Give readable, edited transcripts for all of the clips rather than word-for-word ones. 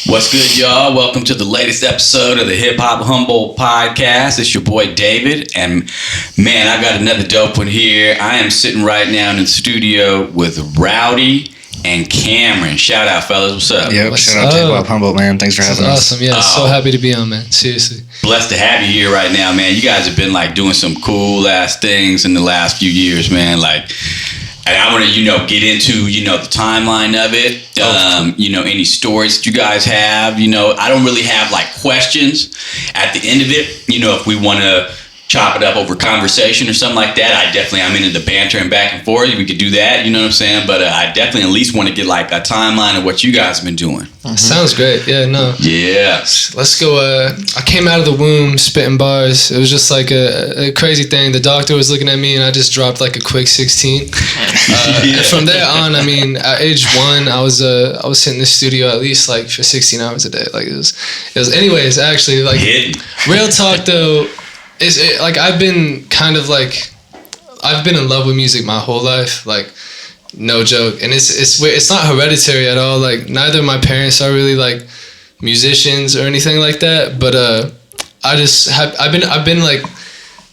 What's good, y'all? Welcome to the latest episode of the HipHopHumboldt podcast. It's your boy David, and man, I got another dope one here. I am sitting right now in the studio with Rowdy and Cameron. Shout out, fellas. What's up? Yep, shout out to HipHopHumboldt, man. Thanks for having us. Awesome, yeah. So happy to be on, man. Seriously. Blessed to have you here right now, man. You guys have been like doing some cool ass things in the last few years, man. Like, and I want to, get into, the timeline of it. Any stories that you guys have. I don't really have like questions at the end of it. If we want to chop it up over conversation or something like that, I'm into the banter and back and forth. We could do that, you know what I'm saying? But I definitely at least want to get like a timeline of what you guys have been doing. Mm-hmm. Sounds great. Yeah, no. Yeah. Let's go. I came out of the womb spitting bars. It was just like a crazy thing. The doctor was looking at me and I just dropped like a quick 16. And from there on, at age 1, I was hitting the studio at least like for 16 hours a day. Like it was anyways, actually, like real talk though, I've been I've been in love with music my whole life, like no joke, and it's weird. It's not hereditary at all. Like neither of my parents are really like musicians or anything like that. But I've been like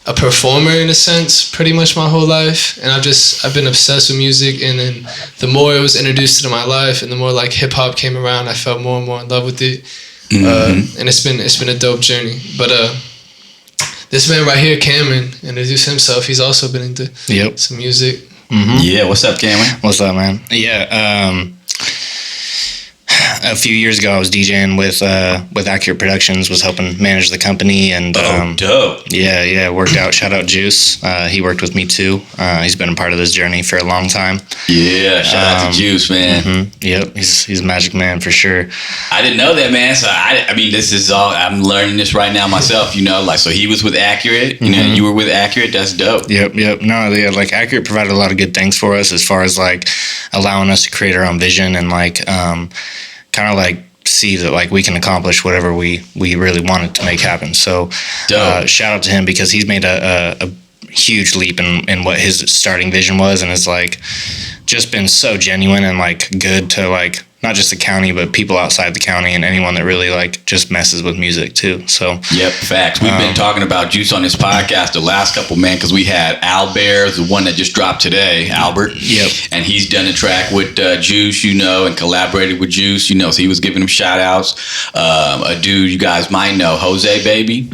a performer in a sense pretty much my whole life, and I've been obsessed with music. And then the more it was introduced into my life, and the more like hip hop came around, I felt more and more in love with it. Mm-hmm. And it's been a dope journey. But this man right here, Cameron, introduced himself. He's also been into some music. Mm-hmm. Yeah, what's up, Cameron? What's up, man? Yeah, a few years ago, I was DJing with Accurate Productions, was helping manage the company, and dope. Yeah, worked out. Shout out Juice. He worked with me too. He's been a part of this journey for a long time. Yeah, shout out to Juice, man. Mm-hmm. Yep, he's a magic man for sure. I didn't know that, man. So this is all I'm learning this right now myself. So he was with Accurate. You were with Accurate. That's dope. Yep. No, yeah, like Accurate provided a lot of good things for us as far as like allowing us to create our own vision and like kind of like see that like we can accomplish whatever we really wanted to make happen. So shout out to him because he's made a huge leap in what his starting vision was, and it's like just been so genuine and like good to like not just the county but people outside the county and anyone that really like just messes with music too. So yep, facts. We've been talking about Juice on this podcast the last couple, man, because we had Albert, the one that just dropped today, Albert. Yep. And he's done a track with Juice, and collaborated with Juice, so he was giving him shout outs. A dude you guys might know, Jose Baby.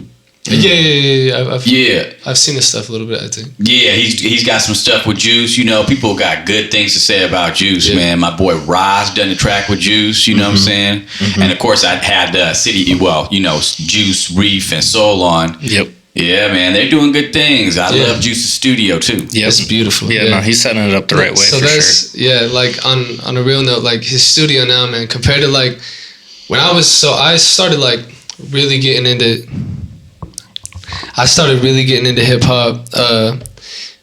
Yeah. I've seen his stuff a little bit, I think. Yeah, he's got some stuff with Juice. People got good things to say about Juice, man. My boy Roz done a track with Juice. You know what I'm saying? Mm-hmm. And of course, I had Juice, Reef, and Soul on. Yep. Yeah, man, they're doing good things. I love Juice's studio too. Yeah, it's beautiful. Yeah, no, he's setting it up the right way. So that's sure. Yeah, like on a real note, like his studio now, man, compared to like when I started like really getting into. I started really getting into hip hop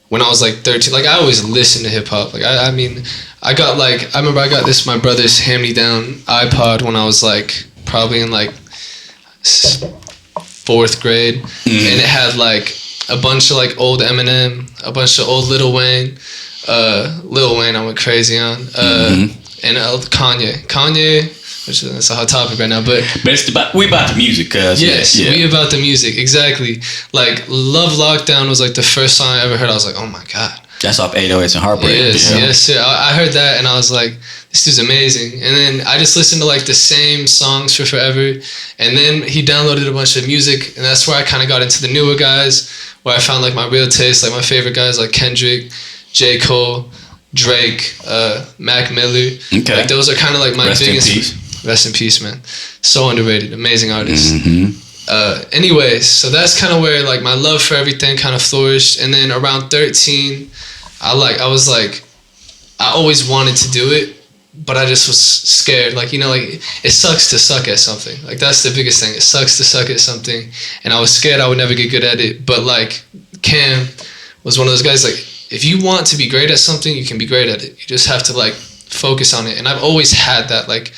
when I was like 13. Like I always listened to hip hop. Like I remember I got this my brother's hand-me-down iPod when I was like probably in like 4th grade, and it had like a bunch of like old Eminem, a bunch of old Lil Wayne. I went crazy on, and Kanye. Which is a hot topic right now, but we about the music, cuz. Yes, we about the music, exactly. Like Love Lockdown was like the first song I ever heard. I was like, oh my god, that's off 808s and Heartbreak. Yes. I heard that and I was like, this dude's amazing. And then I just listened to like the same songs for forever. And then he downloaded a bunch of music, and that's where I kind of got into the newer guys, where I found like my real taste, like my favorite guys like Kendrick, J. Cole, Drake, Mac Miller. Okay. Like those are kind of like my biggest. Rest in peace, man. So underrated. Amazing artist. Mm-hmm. Anyways, so that's kind of where like my love for everything kind of flourished. And then around 13, I always wanted to do it, but I just was scared. Like, it sucks to suck at something. Like that's the biggest thing. It sucks to suck at something. And I was scared I would never get good at it. But like Cam was one of those guys, like if you want to be great at something, you can be great at it. You just have to like focus on it. And I've always had that. Like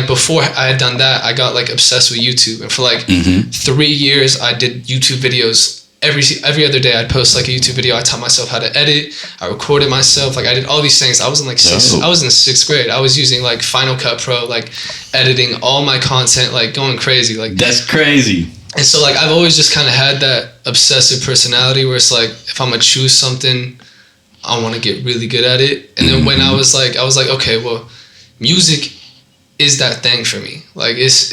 before I had done that, I got like obsessed with YouTube, and for like 3 years I did YouTube videos every other day I'd post like a YouTube video. I taught myself how to edit. I recorded myself. Like I did all these things. I was in like I was in 6th grade. I was using like Final Cut Pro, like editing all my content, like going crazy. Like that's crazy. And so like I've always just kind of had that obsessive personality where it's like if I'm gonna choose something, I want to get really good at it. And then when I was like, okay, well, music is that thing for me. Like it's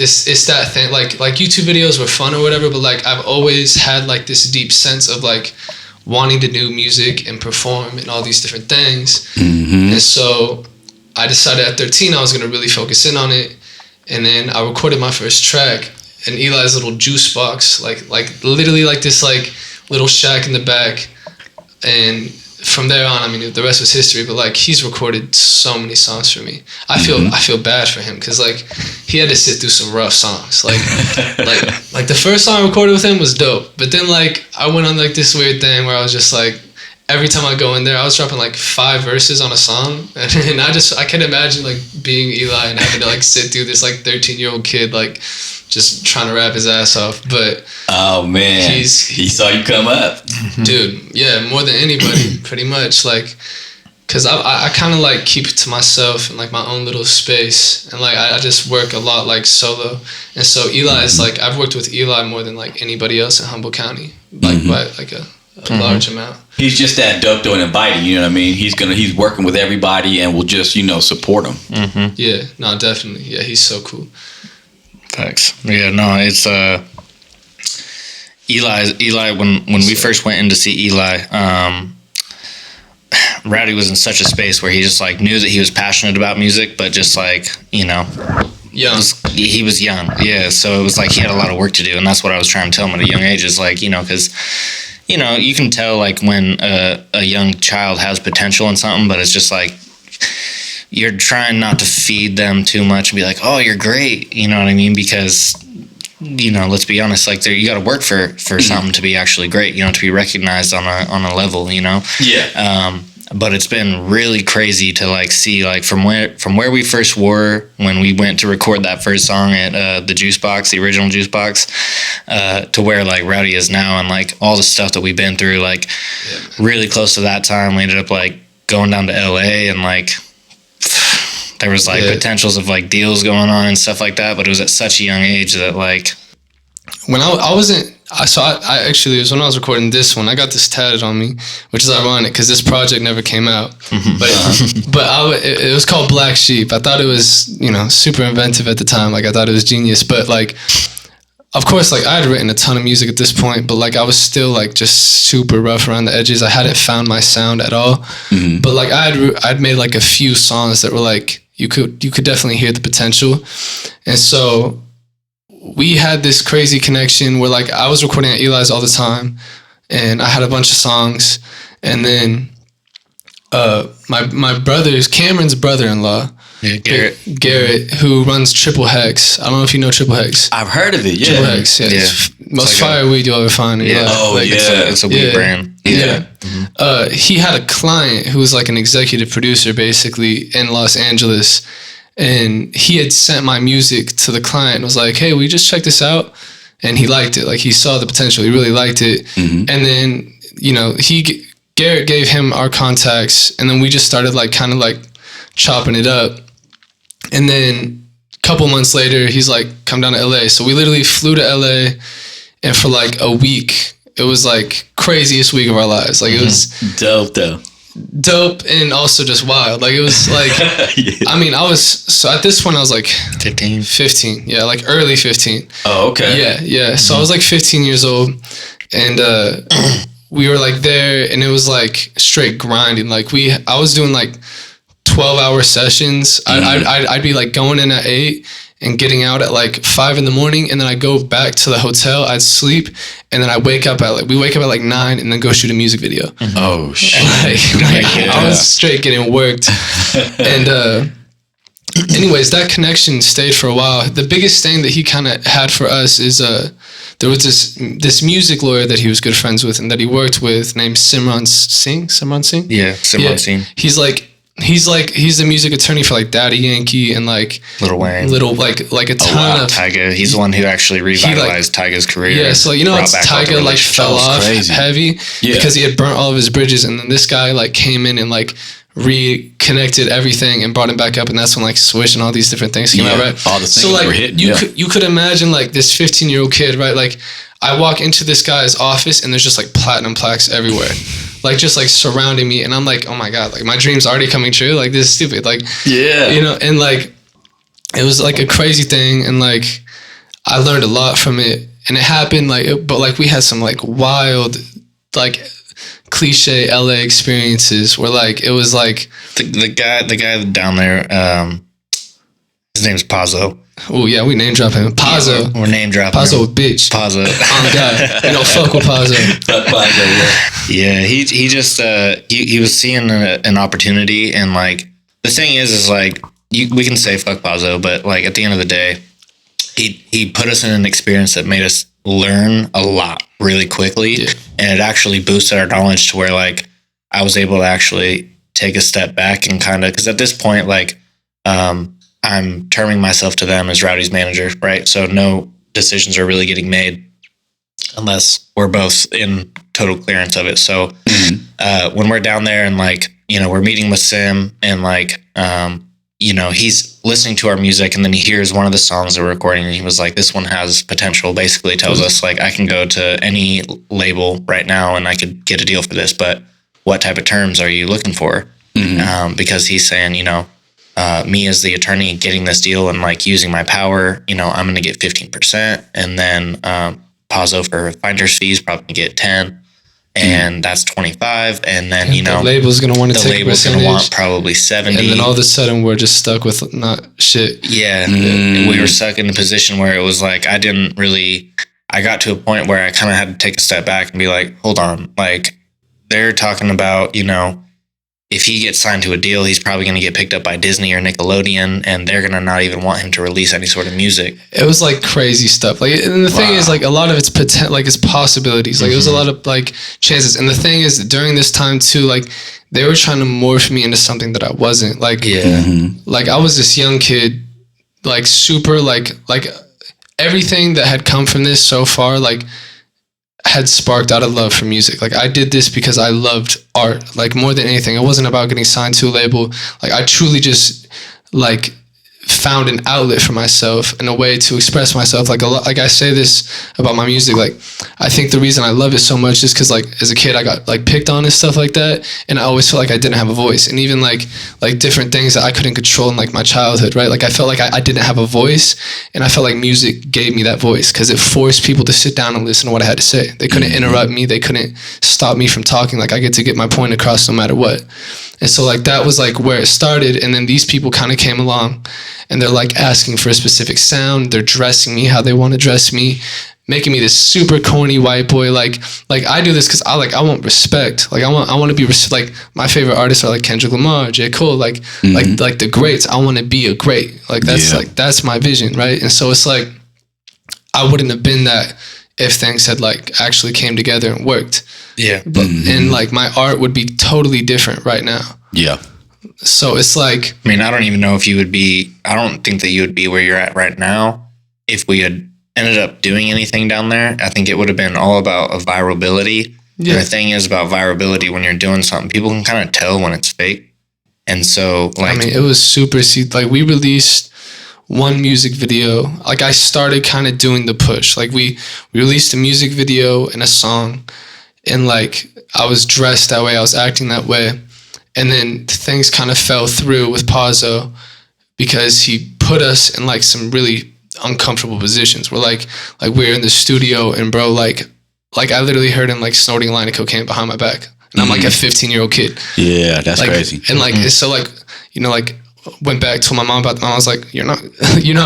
that thing. Like YouTube videos were fun or whatever, but like I've always had like this deep sense of like wanting to do music and perform and all these different things. And so I decided at 13 I was gonna really focus in on it. And then I recorded my first track in Eli's little JUiCEBox, like literally like this like little shack in the back. And from there on, I mean, the rest was history. But like, he's recorded so many songs for me. I feel bad for him because like he had to sit through some rough songs. Like the first song I recorded with him was dope. But then like I went on like this weird thing where I was just like, every time I go in there, I was dropping like 5 verses on a song, and I can imagine like being Eli and having to like sit through this like 13-year-old kid like just trying to rap his ass off. But oh man, he saw you come up, dude. Yeah, more than anybody, pretty much. Like, cause I kind of like keep it to myself and like my own little space, and like I just work a lot like solo. And so Eli is like, I've worked with Eli more than like anybody else in Humboldt County, like by like a large amount. He's just that dope though and inviting, you know what I mean? He's working with everybody and will just, support them. Yeah, no, definitely. Yeah, he's so cool. Thanks. Yeah, no, it's Eli when we first went in to see Eli, Rowdy was in such a space where he just like knew that he was passionate about music, but just like, young. He was young. Yeah, so it was like he had a lot of work to do, and that's what I was trying to tell him at a young age is like, because you can tell like when a young child has potential in something, but it's just like you're trying not to feed them too much and be like, oh, you're great, you know what I mean? Because let's be honest, like you got to work for something to be actually great, to be recognized on a level, Yeah. But it's been really crazy to like see like from where we first were when we went to record that first song at the JUiCEBox, the original JUiCEBox, to where like Rowdy is now, and like all the stuff that we've been through. Like really close to that time, we ended up like going down to LA, and like there was like potentials of like deals going on and stuff like that. But it was at such a young age that like when I wasn't. So I actually, it was when I was recording this one, I got this tatted on me, which is ironic because this project never came out. But it was called Black Sheep. I thought it was, super inventive at the time. Like I thought it was genius. But like, of course, like I had written a ton of music at this point, but like I was still like just super rough around the edges. I hadn't found my sound at all. But like I'd made like a few songs that were like, you could definitely hear the potential. And so we had this crazy connection where like I was recording at Eli's all the time, and I had a bunch of songs, and then my brother's Cameron's brother-in-law, Garrett, who runs Triple Hex. I don't know if you know Triple Hex. I've heard of it. Yeah, Triple Hex. Yeah, it's most fire weed you'll ever find. Yeah, it's a weed brand. Yeah. He had a client who was like an executive producer basically in Los Angeles. And he had sent my music to the client and was like, hey, will you just check this out? And he liked it. Like he saw the potential. He really liked it. And then, Garrett gave him our contacts, and then we just started like kind of like chopping it up. And then a couple months later, he's like, come down to LA. So we literally flew to LA, and for like a week, it was like craziest week of our lives. Like it was dope and also just wild. Like it was like I mean I was at this point I was like 15, yeah, like early 15. Oh, okay. Yeah so I was like 15 years old, and we were like there, and it was like straight grinding. Like I was doing like 12-hour sessions. I'd be like going in at 8 and getting out at like 5 a.m, and then I go back to the hotel. I'd sleep, and then I wake up at like 9, and then go shoot a music video. Oh shit! I was straight getting worked. And anyways, that connection stayed for a while. The biggest thing that he kind of had for us is there was this music lawyer that he was good friends with and that he worked with named Simran Singh. Yeah, Simran Singh. He's like, he's the music attorney for like Daddy Yankee and like Lil Wayne, like a ton of Tyga. He's the one who actually revitalized Tyga's career. Yeah, so Tyga like fell off heavy because he had burnt all of his bridges, and then this guy like came in and like reconnected everything and brought him back up, and that's when like Swish and all these different things came out, right? All the things were hitting. You could imagine like this 15-year-old kid, right? Like I walk into this guy's office and there's just like platinum plaques everywhere. Like just like surrounding me, and I'm like, oh my god, like my dream's already coming true. Like this is stupid. Like and like it was like a crazy thing, and like I learned a lot from it, and it happened but like we had some like wild like cliche LA experiences where like it was like the guy down there, his name's Pazzo. Oh yeah, we name drop him. Pazzo. We're name dropping. Pazzo, bitch. Pazzo. On God, fuck with Pazzo. Fuck Pazzo. Yeah, he just he was seeing an opportunity, and like the thing is like we can say fuck Pazzo, but like at the end of the day, he put us in an experience that made us learn a lot really quickly, and it actually boosted our knowledge to where like I was able to actually take a step back and kind of, because at this point like I'm terming myself to them as Rowdy's manager, right? So no decisions are really getting made unless we're both in total clearance of it. So when we're down there and like, we're meeting with Sim and like, he's listening to our music, and then he hears one of the songs that we're recording, and he was like, this one has potential. Basically tells us like, I can go to any label right now and I could get a deal for this, but what type of terms are you looking for? Because he's saying, me as the attorney getting this deal and like using my power, I'm going to get 15%, and then Pazzo for finder's fees probably get 10, and that's 25, and then the label's going to want to take label's going to want probably 70, and then all of a sudden we're just stuck with not shit. We were stuck in a position where it was like I got to a point where I kind of had to take a step back and be like, hold on, like they're talking about, if he gets signed to a deal, he's probably going to get picked up by Disney or Nickelodeon, and they're going to not even want him to release any sort of music. It was like crazy stuff. Like, and the thing is, like, a lot of it's it's possibilities. Like, it was a lot of like chances. And the thing is, during this time too, like, they were trying to morph me into something that I wasn't. Like, like I was this young kid, like super, like everything that had come from this so far, like, had sparked out of love for music. Like I did this because I loved art, like more than anything. It wasn't about getting signed to a label. Like I truly just like found an outlet for myself and a way to express myself. Like like I say this about my music, like I think the reason I love it so much is because like as a kid I got like picked on and stuff like that, and I always felt like I didn't have a voice, and even like different things that I couldn't control in like my childhood, right? Like I felt like I didn't have a voice, and I felt like music gave me that voice because it forced people to sit down and listen to what I had to say. They couldn't interrupt me, they couldn't stop me from talking. Like I get to get my point across no matter what. And so like that was like where it started, and then these people kind of came along and they're like asking for a specific sound. They're dressing me how they want to dress me, making me this super corny white boy. Like I do this because I want respect. Like I want to be like my favorite artists are like Kendrick Lamar, J. Cole, like the greats. I want to be a great. Like that's like that's my vision, right? And so it's like I wouldn't have been that if things had like actually came together and worked. Yeah. But and like my art would be totally different right now. Yeah. So it's like, I mean, I don't even know if you would be, I don't think that you would be where you're at right now if we had ended up doing anything down there. I think it would have been all about a virability. Yeah. And the thing is about virability, when you're doing something, people can kind of tell when it's fake. And so like, I mean, it was super, like we released one music video. Like I started kind of doing the push. Like we released a music video and a song, and like I was dressed that way, I was acting that way. And then things kind of fell through with Pazzo because he put us in like some really uncomfortable positions. We're like we're in the studio, and bro, like I literally heard him like snorting a line of cocaine behind my back, and I'm like a 15-year-old kid. Yeah, that's like, crazy. And like so like like went back to my mom about. I was like, you're not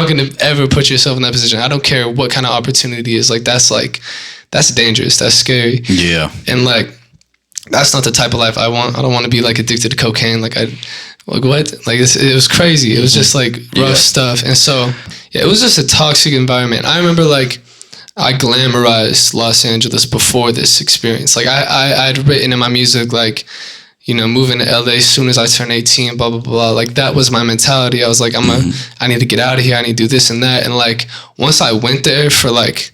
gonna ever put yourself in that position. I don't care what kind of opportunity is. Like that's dangerous. That's scary. Yeah. And like, that's not the type of life I want. I don't want to be like addicted to cocaine. Like what? Like it was crazy. It was just like rough stuff. And so yeah, it was just a toxic environment. I remember like I glamorized Los Angeles before this experience. Like I'd written in my music like, moving to LA as soon as I turn 18, blah, blah, blah. Like, that was my mentality. I was like, I need to get out of here. I need to do this and that. And like, once I went there for like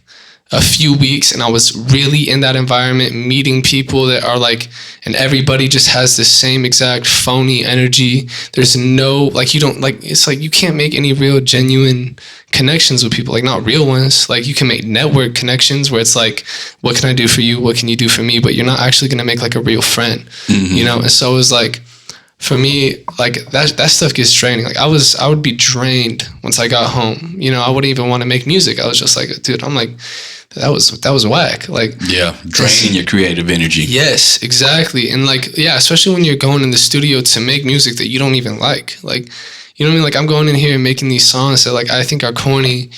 a few weeks and I was really in that environment, meeting people that are like, and everybody just has the same exact phony energy. There's no, like, you don't, like, it's like you can't make any real genuine connections with people, like, not real ones. Like, you can make network connections where it's like, what can I do for you? What can you do for me? But you're not actually going to make like a real friend, And so it was like, for me, like, that stuff gets draining. Like, I would be drained once I got home. I wouldn't even want to make music. I was just like, dude, I'm like, that was whack. Like, yeah, draining your creative energy. Yes, exactly. And like, yeah, especially when you're going in the studio to make music that you don't even like. Like, you know what I mean? Like, I'm going in here and making these songs that like I think are corny,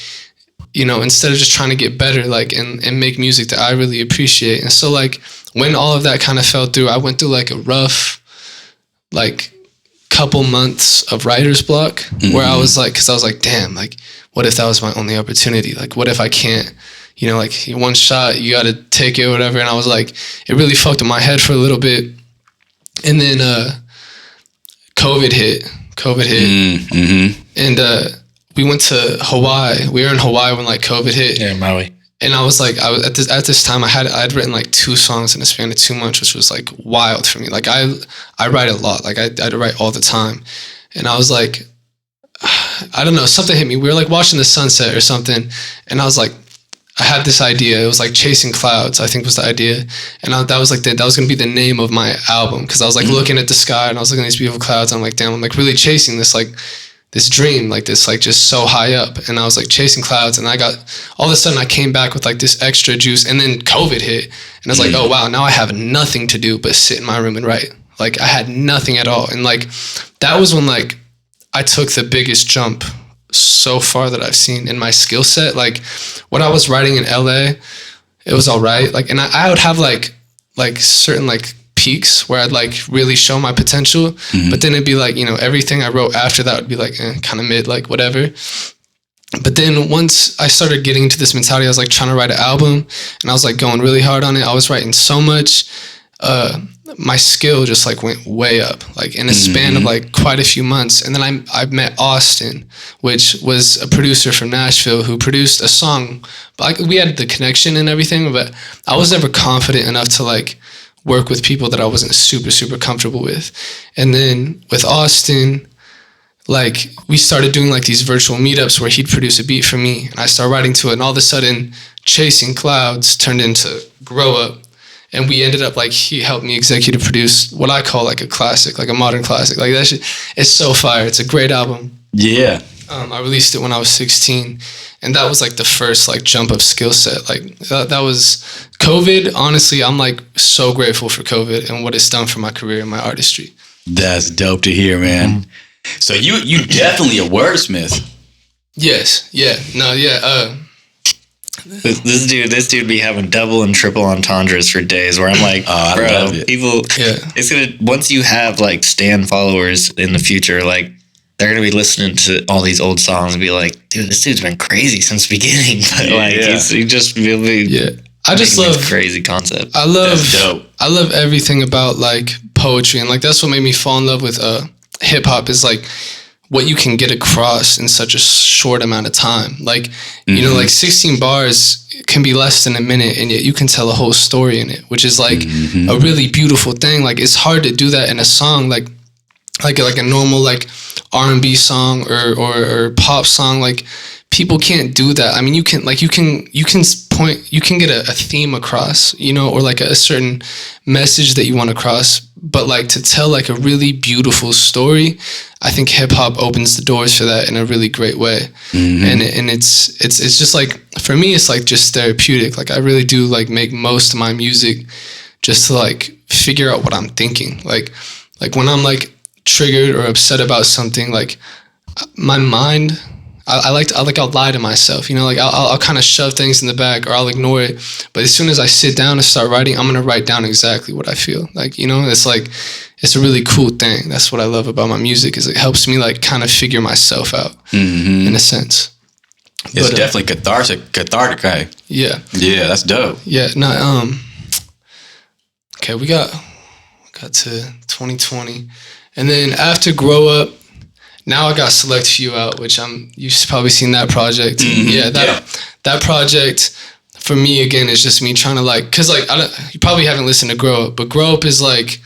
instead of just trying to get better, like, and make music that I really appreciate. And so like, when all of that kind of fell through, I went through like a rough, like, couple months of writer's block where I was like, because I was like, damn, like, what if that was my only opportunity? Like, what if I can't, like, one shot, you got to take it or whatever. And I was like, it really fucked with my head for a little bit. And then COVID hit. And we went to Hawaii. We were in Hawaii when like COVID hit. Yeah, Maui. And I was like, at this time, I'd written like 2 songs in a span of 2 months, which was like wild for me. Like, I write a lot. Like, I'd write all the time. And I was like, I don't know, something hit me. We were like watching the sunset or something. And I was like, I had this idea. It was like Chasing Clouds, I think was the idea. And that was like that was going to be the name of my album. Cause I was like looking at the sky and I was looking at these beautiful clouds. I'm like, damn, I'm like really chasing this, like this dream, like this, like just so high up. And I was like chasing clouds. And I got, all of a sudden I came back with like this extra juice. And then COVID hit. And I was like, oh wow, now I have nothing to do but sit in my room and write. Like, I had nothing at all. And like, that was when like I took the biggest jump so far that I've seen in my skill set. Like, what I was writing in LA, it was all right. Like, and I would have like certain like peaks where I'd like really show my potential, but then it'd be like, everything I wrote after that would be like kind of mid, like whatever. But then once I started getting into this mentality, I was like trying to write an album and I was like going really hard on it. I was writing so much, my skill just like went way up, like in a span of like quite a few months. And then I met Austin, which was a producer from Nashville who produced a song. But like, we had the connection and everything, but I was never confident enough to like work with people that I wasn't super, super comfortable with. And then with Austin, like, we started doing like these virtual meetups where he'd produce a beat for me and I started writing to it. And all of a sudden, Chasing Clouds turned into Grow Up. And we ended up, like, he helped me executive produce what I call like a classic, like a modern classic. Like, that shit, it's so fire. It's a great album. Yeah. I released it when I was 16. And that was like the first like jump of skill set. Like, that was COVID. Honestly, I'm like so grateful for COVID and what it's done for my career and my artistry. That's dope to hear, man. So you definitely a wordsmith. Yes. Yeah. No. Yeah. This dude be having double and triple entendres for days where I'm like, bro, people, it's gonna, once you have like stan followers in the future, like, they're gonna be listening to all these old songs and be like, dude, this dude's been crazy since the beginning. But like, he just really, I just love crazy concept. I love everything about like poetry, and like that's what made me fall in love with hip hop is like what you can get across in such a short amount of time. Like, you know, like 16 bars can be less than a minute and yet you can tell a whole story in it, which is like a really beautiful thing. Like, it's hard to do that in a song, like a normal like R&B song or pop song. Like, people can't do that. I mean, you can get a theme across, you know, or like a certain message that you want to cross. But like, to tell like a really beautiful story, I think hip hop opens the doors for that in a really great way. And it's just like, for me, it's like just therapeutic. Like, I really do like make most of my music just to like figure out what I'm thinking. Like when I'm like triggered or upset about something, like my mind, I'll lie to myself, you know, like I'll kind of shove things in the back or I'll ignore it. But as soon as I sit down and start writing, I'm going to write down exactly what I feel. Like, you know, it's like, it's a really cool thing. That's what I love about my music, is it helps me like kind of figure myself out in a sense. It's definitely cathartic. Hey? Yeah. Yeah, that's dope. Yeah. No. Okay, we got got to 2020. And then after Grow Up, now I got Select Few out, which you've probably seen that project. Yeah, that project for me again is just me trying to like, cause like you probably haven't listened to Grow Up, but Grow Up is like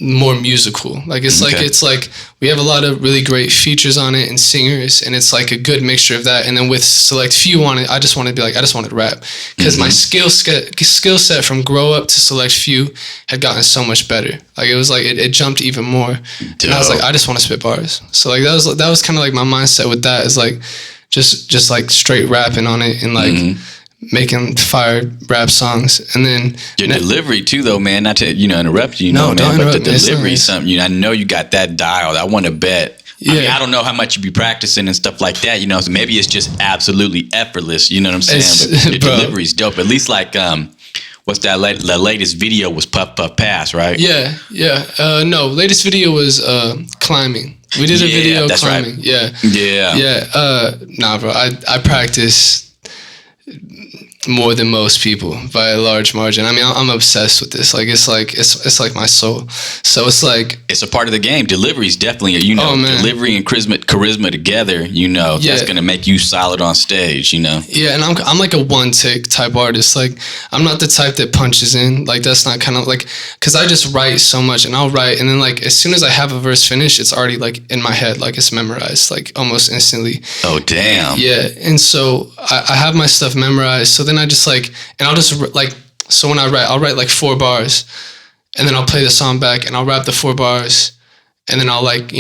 more musical. Like it's like we have a lot of really great features on it and singers, and it's like a good mixture of that. And then with Select Few on it, I just wanted to be like, I just wanted to rap, because my skill set from Grow Up to Select Few had gotten so much better. Like it was like it jumped even more. Dope. And I was like, I just want to spit bars. So like that was kind of like my mindset with that, is like just like straight rapping on it and like making fire rap songs. And then your delivery too, though, man, not to interrupt you, man, but the delivery is something. I know you got that dialed. I want to bet. I mean, I don't know how much you be practicing and stuff like that, so maybe it's just absolutely effortless, you know what I'm saying? But your delivery's dope. At least like what's that the latest video was Puff Puff Pass, right? Yeah. No, latest video was climbing. We did a video that's climbing. Right. Yeah. Nah, bro, I practice more than most people by a large margin. I mean, I'm obsessed with this. Like it's like my soul. So it's like it's a part of the game. Delivery is definitely delivery and charisma together. That's gonna make you solid on stage. Yeah, and I'm like a one take type artist. Like I'm not the type that punches in. Like that's not kind of like, because I just write so much, and I'll write, and then like as soon as I have a verse finished, it's already like in my head, like it's memorized, like almost instantly. Oh damn. Yeah, and so I have my stuff memorized. So then I just like, and I'll just like, so when I'll write like 4 bars, and then I'll play the song back, and I'll rap the 4 bars, and then I'll like,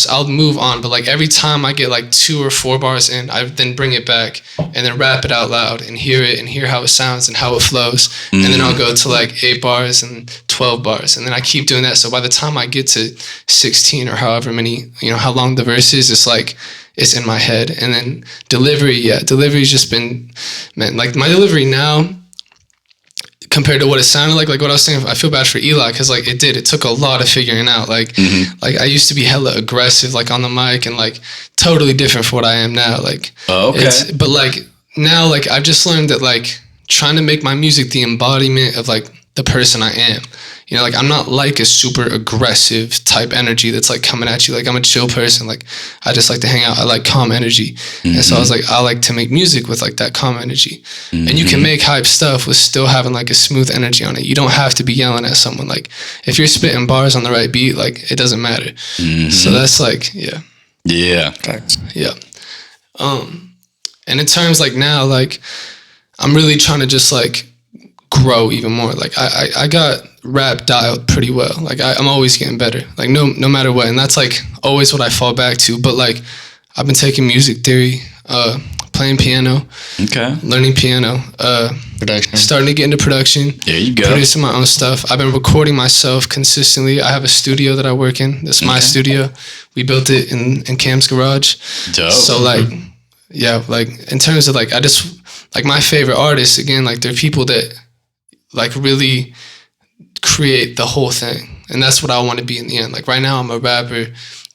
I'll move on. But like every time I get like 2 or 4 bars in, I then bring it back and then rap it out loud and hear it and hear how it sounds and how it flows. And then I'll go to like 8 bars and 12 bars. And then I keep doing that. So by the time I get to 16 or however many, how long the verse is, it's like, it's in my head. And then delivery's just been, man, like my delivery now compared to what it sounded like what I was saying, I feel bad for Eli, because like it took a lot of figuring out. Like like I used to be hella aggressive like on the mic, and like totally different from what I am now. Like but like now, like I've just learned that like trying to make my music the embodiment of like the person I am. Like I'm not like a super aggressive type energy that's like coming at you. Like I'm a chill person. Like I just like to hang out. I like calm energy. And so I was like, I like to make music with like that calm energy. And you can make hype stuff with still having like a smooth energy on it. You don't have to be yelling at someone. Like if you're spitting bars on the right beat, like it doesn't matter. So that's like, yeah. And in terms like now, like I'm really trying to just like grow even more. Like I got rap dialed pretty well. Like I'm always getting better, like no matter what. And that's like always what I fall back to. But like I've been taking music theory, playing piano, learning piano, production, starting to get into production. There you go. Producing my own stuff. I've been recording myself consistently. I have a studio that I work in. That's my studio. We built it in Cam's garage. Dope. So like like in terms of like, I just like my favorite artists, again, like they're people that like really create the whole thing. And that's what I want to be in the end. Like right now I'm a rapper,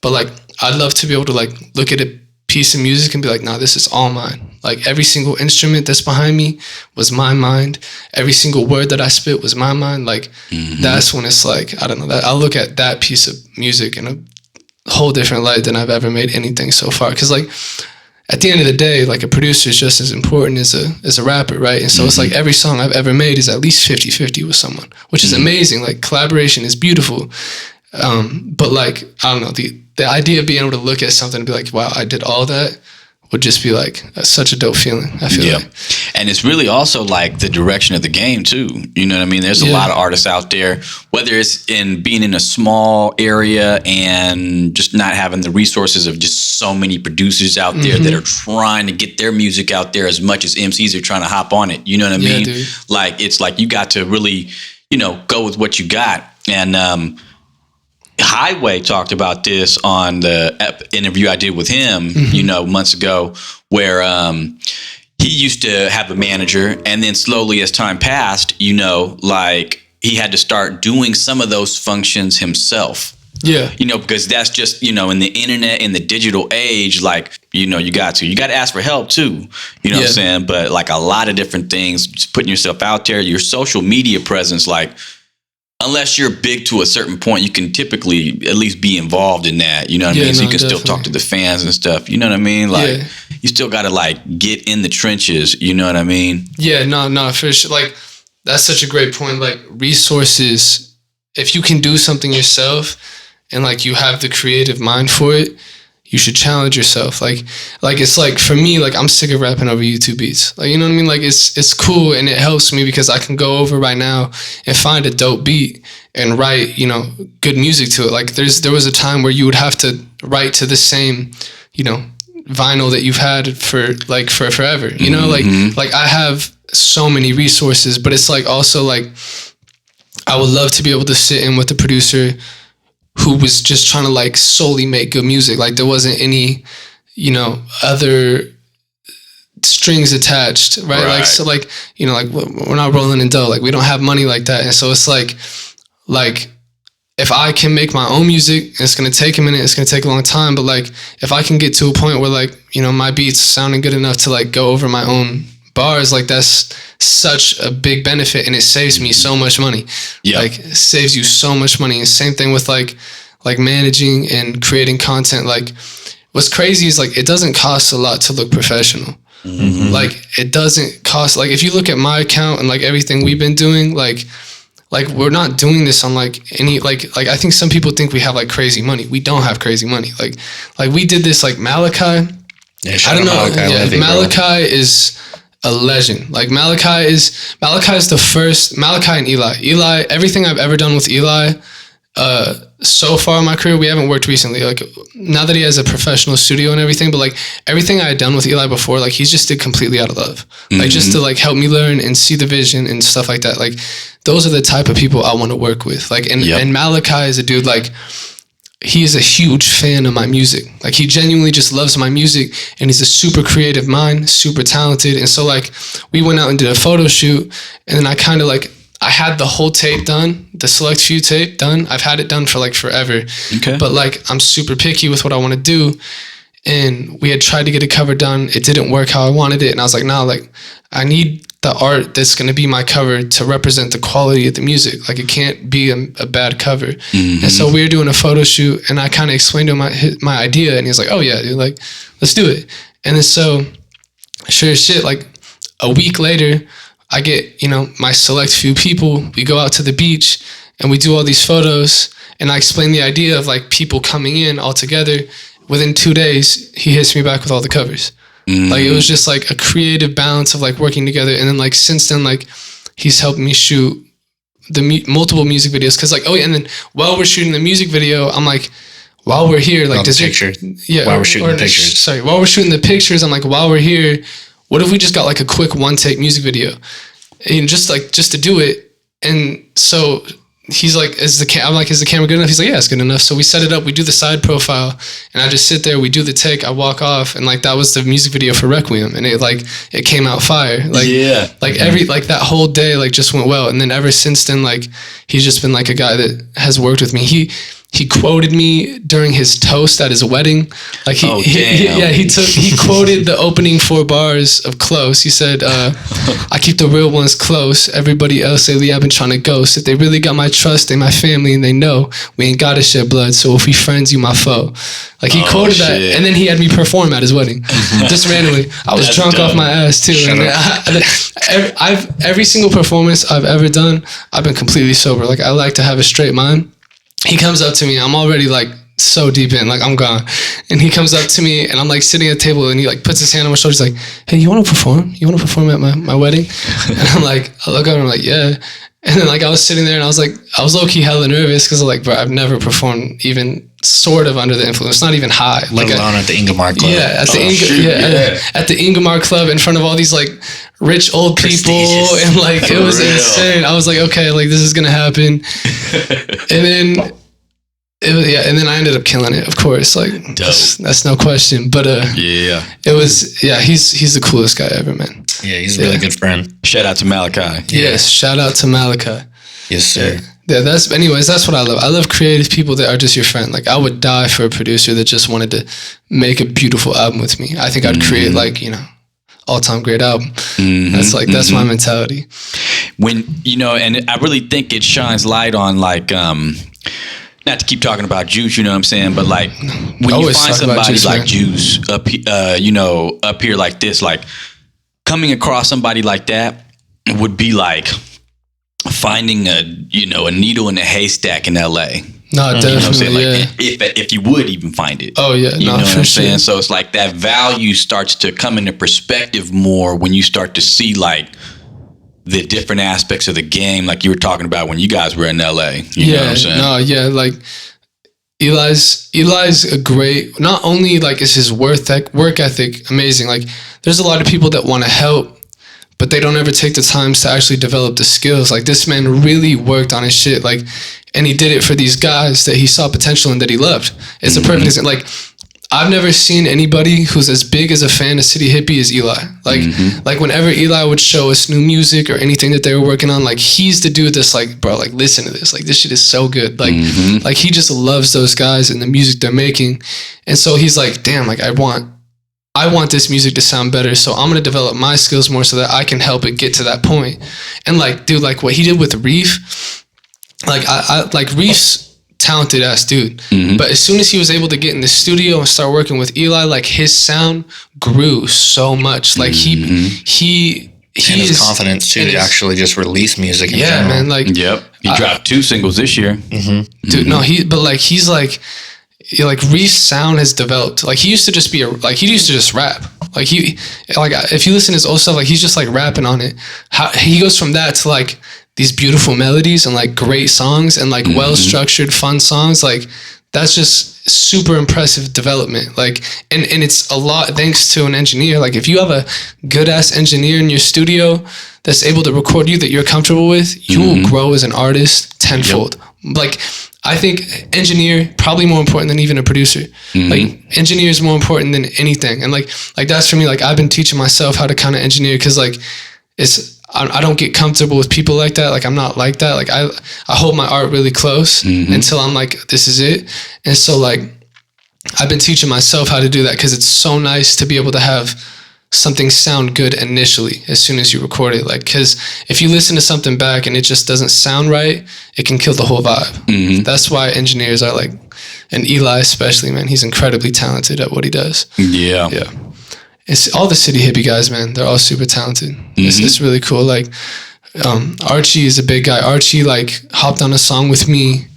but like I'd love to be able to like look at a piece of music and be like, nah, this is all mine. Like every single instrument that's behind me was my mind. Every single word that I spit was my mind. Like that's when it's like, I don't know, that I'll look at that piece of music in a whole different light than I've ever made anything so far. Cause like at the end of the day, like a producer is just as important as a rapper, right? And so it's like every song I've ever made is at least 50-50 with someone, which is amazing. Like collaboration is beautiful. But like, I don't know, the idea of being able to look at something and be like, wow, I did all that, would just be like such a dope feeling, I feel like. And it's really also like the direction of the game too. You know what I mean? There's a lot of artists out there, whether it's in being in a small area and just not having the resources of just so many producers out there that are trying to get their music out there as much as MCs are trying to hop on it. You know what I mean? Dude. Like, it's like you got to really, go with what you got. And Highway talked about this on the interview I did with him, months ago, where he used to have a manager, and then slowly as time passed, like he had to start doing some of those functions himself. Yeah. Because that's just, in the internet, in the digital age, like, you got to ask for help too. You know what I'm saying? But like a lot of different things, just putting yourself out there, your social media presence, like, unless you're big to a certain point, you can typically at least be involved in that. You know what I mean? So you can still talk to the fans and stuff. You know what I mean? Like, you still got to like get in the trenches. You know what I mean? Yeah, no, for sure. Like, that's such a great point. Like, resources, if you can do something yourself and like you have the creative mind for it, you should challenge yourself. Like it's like, for me, like, I'm sick of rapping over YouTube beats. Like, you know what I mean? Like, it's cool and it helps me because I can go over right now and find a dope beat and write, you know, good music to it. Like, there was a time where you would have to write to the same, you know, vinyl that you've had for forever. You know, like I have so many resources, but it's like also like I would love to be able to sit in with the producer who was just trying to like solely make good music. Like, there wasn't any, you know, other strings attached, right? Like, so like, you know, like we're not rolling in dough. Like, we don't have money like that. And so it's like if I can make my own music, it's going to take a minute, it's going to take a long time. But like, if I can get to a point where like, you know, my beats sounding good enough to like go over my own bars, like, that's such a big benefit, and it saves me so much money. Like, it saves you so much money. And same thing with like managing and creating content. Like, what's crazy is like, it doesn't cost a lot to look professional. Like, it doesn't cost, like, if you look at my account and like everything we've been doing, like we're not doing this on like any, like I think some people think we have like crazy money. We don't have crazy money. Like we did this, like Malachi. Yeah, I don't know. Malachi is a legend. Like, Malachi is the first. Malachi and Eli, everything I've ever done with Eli so far in my career, we haven't worked recently, like, now that he has a professional studio and everything, but like everything I had done with Eli before, like, he's just did completely out of love. Like, just to like help me learn and see the vision and stuff like that. Like, those are the type of people I want to work with. Like, and Malachi is a dude, like, he is a huge fan of my music. Like, he genuinely just loves my music, and he's a super creative mind, super talented. And so like, we went out and did a photo shoot, and then I kind of like, I had the whole tape done, the select few tape done. I've had it done for like forever. Okay. But like, I'm super picky with what I want to do. And we had tried to get a cover done. It didn't work how I wanted it. And I was like, nah, like, I need the art that's going to be my cover to represent the quality of the music. Like, it can't be a bad cover. And so we were doing a photo shoot, and I kind of explained to him my idea, and he's like, oh yeah, dude, like, let's do it. And then so, sure as shit, like a week later, I get, you know, my select few people, we go out to the beach and we do all these photos, and I explain the idea of like people coming in all together. Within 2 days, he hits me back with all the covers. Like, it was just like a creative balance of like working together. And then like, since then, like, he's helped me shoot the multiple music videos. Cause like, oh yeah, and then while we're shooting the music video, I'm like, while we're here, like, while we're shooting the pictures. Sorry, while we're shooting the pictures, I'm like, while we're here, what if we just got like a quick one take music video, and just to do it? And so he's like, I'm like, is the camera good enough? He's like, yeah, it's good enough. So we set it up, we do the side profile, and I just sit there, we do the take, I walk off, and like, that was the music video for Requiem, and it came out fire. Like, yeah, like that whole day, like, just went well. And then ever since then, like, he's just been like a guy that has worked with me. He quoted me during his toast at his wedding. Like, he quoted the opening 4 bars of Close. He said, I keep the real ones close. Everybody else lately I've been trying to ghost. If they really got my trust, they my family, and they know we ain't gotta shed blood. So if we friends, you my foe. Like, he quoted that, and then he had me perform at his wedding, just randomly. I was drunk off my ass too. Every single performance I've ever done, I've been completely sober. Like, I like to have a straight mind. He comes up to me, I'm already like so deep in, like, I'm gone. And he comes up to me, and I'm like sitting at the table, and he like puts his hand on my shoulder. He's like, hey, you want to perform? You want to perform at my wedding? And I'm like, I look at him, I'm like, yeah. And then like, I was sitting there, and I was low-key hella nervous, because like, bro, I've never performed even sort of under the influence, not even high. Let alone at the Ingomar Club. Yeah, at the Ingomar Club, in front of all these like rich old people, and like, it was insane. I was like, okay, like, this is gonna happen. And then and then I ended up killing it, of course. Like, that's no question. But it was, he's the coolest guy ever, man. Yeah, he's a really good friend. Shout out to Malachi. Yes, shout out to Malachi. Yes, sir. Yeah, that's what I love. I love creative people that are just your friend. Like, I would die for a producer that just wanted to make a beautiful album with me. I think I'd create, like, you know, all-time great album. That's my mentality. when, you know, and I really think it shines light on like, not to keep talking about Juice, you know what I'm saying? But like when you find somebody like Juice up, you know, up here like this, like coming across somebody like that would be like finding a needle in a haystack in LA. No, definitely, like, if you would even find it. Oh yeah, you know what I'm saying? Sure. So it's like that value starts to come into perspective more when you start to see like the different aspects of the game, like you were talking about when you guys were in LA. You know what I'm saying? No, yeah, like Eli's a great. Not only like is his work ethic amazing. Like there's a lot of people that want to help, but they don't ever take the time to actually develop the skills. Like this man really worked on his shit. Like, and he did it for these guys that he saw potential in that he loved. It's a perfect example. Like I've never seen anybody who's as big as a fan of City Hippie as Eli. Like whenever Eli would show us new music or anything that they were working on, like he's the dude that's like, bro, like listen to this. Like this shit is so good. Like like he just loves those guys and the music they're making. And so he's like, damn, like I want this music to sound better. So I'm going to develop my skills more so that I can help it get to that point. And like, dude, like what he did with Reef, like I like Reef's talented ass dude, but as soon as he was able to get in the studio and start working with Eli, like his sound grew so much. Like he and his confidence too to actually just release music. In general. Man. Like he dropped 2 singles this year. Dude, no, he's like Reef's sound has developed. Like he used to just just rap. Like if you listen to his old stuff, like he's just like rapping on it. How he goes from that to like these beautiful melodies and like great songs and like well-structured fun songs. Like that's just super impressive development. Like, and it's a lot thanks to an engineer. Like if you have a good ass engineer in your studio that's able to record you that you're comfortable with, you will grow as an artist tenfold. Like I think engineer probably more important than even a producer. Like engineer is more important than anything. And like that's for me. Like I've been teaching myself how to kind of engineer because like I don't get comfortable with people like that. Like I'm not like that. Like I hold my art really close until I'm like, this is it. And so like I've been teaching myself how to do that because it's so nice to be able to have something sound good initially as soon as you record it. Like because if you listen to something back and it just doesn't sound right, it can kill the whole vibe. That's why engineers are like, and Eli especially, man, he's incredibly talented at what he does. Yeah. It's all the City Hippie guys, man. They're all super talented. It's really cool. Like Archie is a big guy. Archie like hopped on a song with me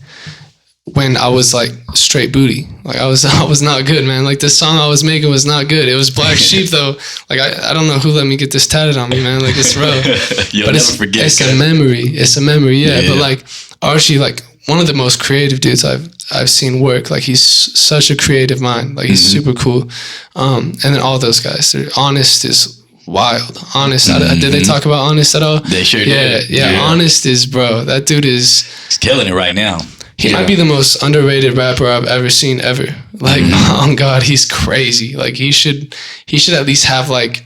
when I was like straight booty. Like I was not good, man. Like the song I was making was not good. It was Black Sheep though. Like I don't know who let me get this tatted on me, man. Like it's rough. You'll never forget. It's a memory. It's a memory, yeah. But like Archie, like one of the most creative dudes I've seen work. Like he's such a creative mind. Like he's super cool. And then all those guys, Honest is wild. Honest, did they talk about Honest at all? They sure did. Yeah. Honest is, bro, that dude is... He's killing it right now. He might be the most underrated rapper I've ever seen ever. Like, oh God, he's crazy. Like he should at least have like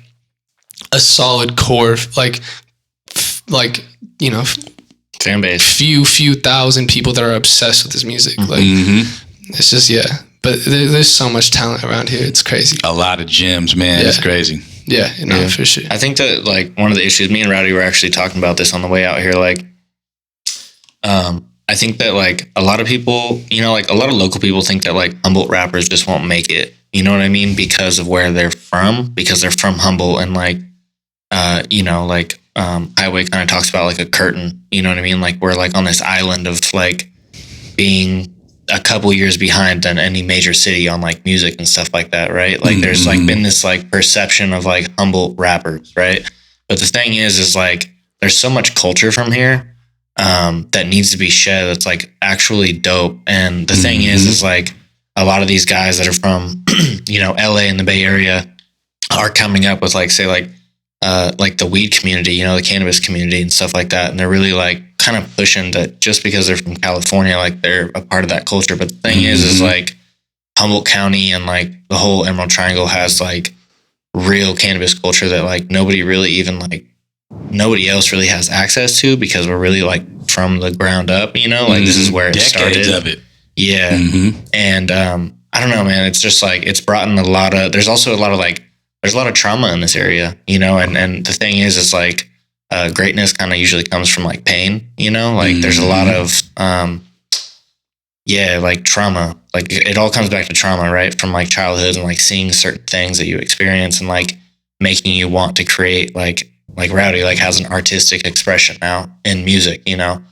a solid core, like, you know, fan base. Few thousand people that are obsessed with his music. Like it's just, but there's so much talent around here. It's crazy. A lot of gems, man. It's crazy. Yeah, for sure. I think that like one of the issues, me and Rowdy were actually talking about this on the way out here. Like, I think that like a lot of people, you know, like a lot of local people think that like Humboldt rappers just won't make it. You know what I mean? Because of where they're from, because they're from Humboldt and like, you know, like Highway kind of talks about like a curtain. You know what I mean? Like we're like on this island of like being a couple years behind than any major city on like music and stuff like that, right? Like there's like been this like perception of like Humboldt rappers, right? But the thing is like there's so much culture from here that needs to be shed that's like actually dope. And the thing is like a lot of these guys that are from you know LA and the Bay Area are coming up with like say like the weed community, you know, the cannabis community and stuff like that. And they're really like kind of pushing that just because they're from California, like they're a part of that culture. But the thing is like Humboldt County and like the whole Emerald Triangle has like real cannabis culture that like nobody else really has access to because we're really like from the ground up, you know, like this is where it Decades started. Of it. Yeah. And I don't know, man, it's just like, it's brought in there's also a lot of like, there's a lot of trauma in this area, you know, and the thing is like, greatness kind of usually comes from like pain, you know, like there's a lot of, like trauma, like it all comes back to trauma, right? From like childhood and like seeing certain things that you experience and like making you want to create like Rowdy like has an artistic expression now in music, you know?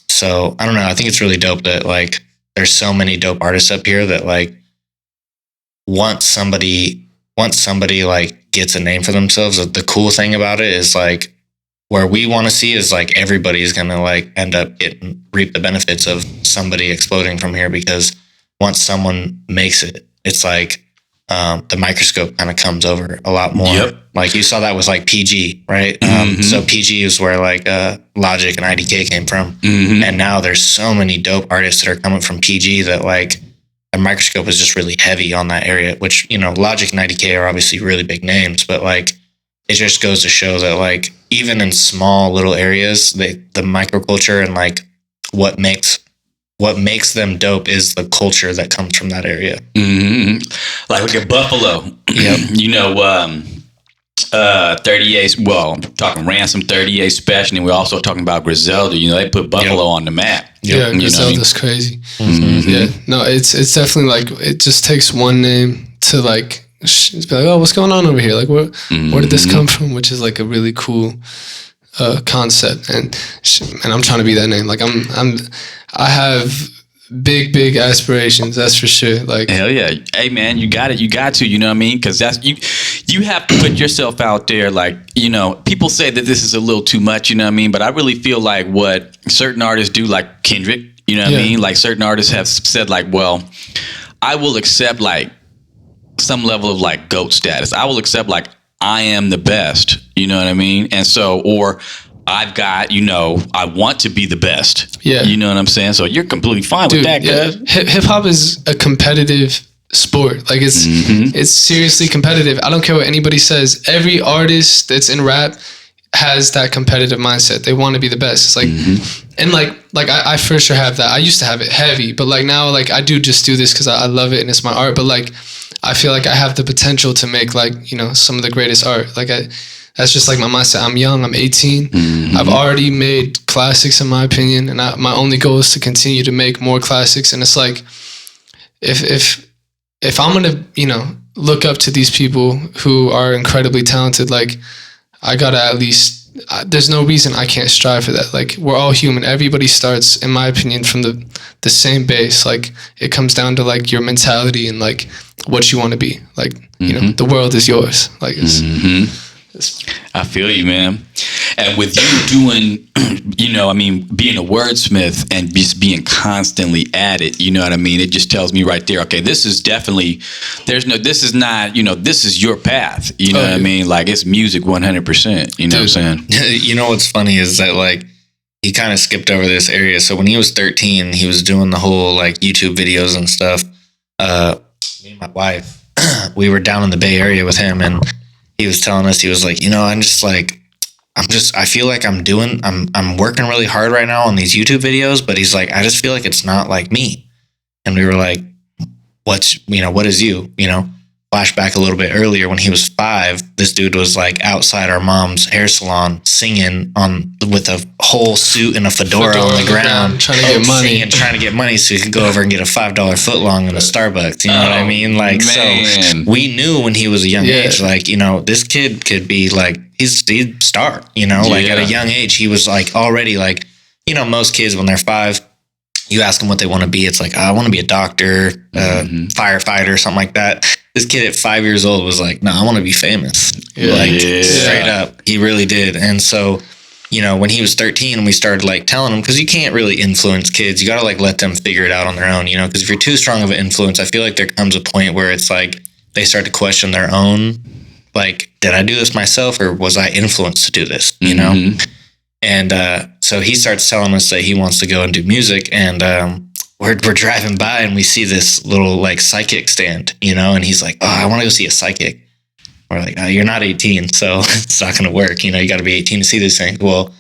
So I don't know. I think it's really dope that like there's so many dope artists up here that like once somebody like gets a name for themselves, the cool thing about it is like where we want to see is like everybody's gonna like end up reap the benefits of somebody exploding from here, because once someone makes it, it's like the microscope kind of comes over a lot more. Yep. Like you saw that with like PG, right? So PG is where like Logic and IDK came from, and now there's so many dope artists that are coming from PG that like a microscope is just really heavy on that area. Which, you know, Logic and IDK are obviously really big names, but like it just goes to show that like even in small little areas, the microculture and like what makes them dope is the culture that comes from that area. Like look at Buffalo. Yep. You know, 38, well, I'm talking Ransom, 38 Special, and we're also talking about Griselda. You know, they put Buffalo on the map. Yeah, Griselda's crazy. Yeah, no, it's definitely like it just takes one name to like be like, oh, what's going on over here? Like, where did this come from? Which is like a really cool concept, and I'm trying to be that name. Like, I have big aspirations. That's for sure. Like, hell yeah, hey man, you got it. You got to. You know what I mean? Because that's you have to put yourself out there. Like, you know, people say that this is a little too much. You know what I mean? But I really feel like what certain artists do, like Kendrick. You know what I mean? Like certain artists have said, like, well, I will accept like some level of like GOAT status. I will accept like I am the best, you know what I mean? And so, or I've got, you know, I want to be the best. Yeah. You know what I'm saying? So you're completely fine with that, guys. Hip hop is a competitive sport. Like it's seriously competitive. I don't care what anybody says. Every artist that's in rap has that competitive mindset. They want to be the best. It's like, and like I for sure have that. I used to have it heavy, but like now, like I do just do this because I love it and it's my art. But like, I feel like I have the potential to make like, you know, some of the greatest art. Like that's just like my mindset. I'm young. I'm 18. I've already made classics in my opinion. And my only goal is to continue to make more classics. And it's like, if I'm going to, you know, look up to these people who are incredibly talented, like I got to at least, there's no reason I can't strive for that. Like we're all human. Everybody starts, in my opinion, from the same base. Like it comes down to like your mentality and like what you want to be. Like, you know, the world is yours. Like it's I feel you, man. And with you doing, you know, I mean, being a wordsmith and just being constantly at it, you know what I mean? It just tells me right there, okay, this is definitely, this is not, you know, this is your path. You know what I mean? Like it's music 100%. You know what I'm saying? You know what's funny is that like he kind of skipped over this area. So when he was 13, he was doing the whole like YouTube videos and stuff. Me and my wife, we were down in the Bay Area with him, and he was telling us, he was like, you know, I feel like I'm working really hard right now on these YouTube videos, but he's like, I just feel like it's not like me. And we were like, what is you, you know? Flashback a little bit earlier when he was 5, this dude was like outside our mom's hair salon singing with a whole suit and a fedora on the ground, trying to get money and trying to get money so he could go over and get a $5 footlong in a Starbucks. You know what I mean? Like, man. So we knew when he was a young age, like, you know, this kid could be like, he's star, you know, like at a young age, he was like already like, you know, most kids when they're 5, you ask them what they want to be. It's like, I want to be a doctor, firefighter, something like that. This kid at 5 years old was like, no, I want to be famous. Straight up. He really did. And so, you know, when he was 13 and we started like telling him, because you can't really influence kids. You got to like let them figure it out on their own, you know, because if you're too strong of an influence, I feel like there comes a point where it's like they start to question their own, like, did I do this myself or was I influenced to do this, you know? And so he starts telling us that he wants to go and do music, and we're driving by and we see this little like psychic stand, you know, and he's like, oh, I want to go see a psychic. We're like, oh, you're not 18, so it's not going to work. You know, you got to be 18 to see these things. Well,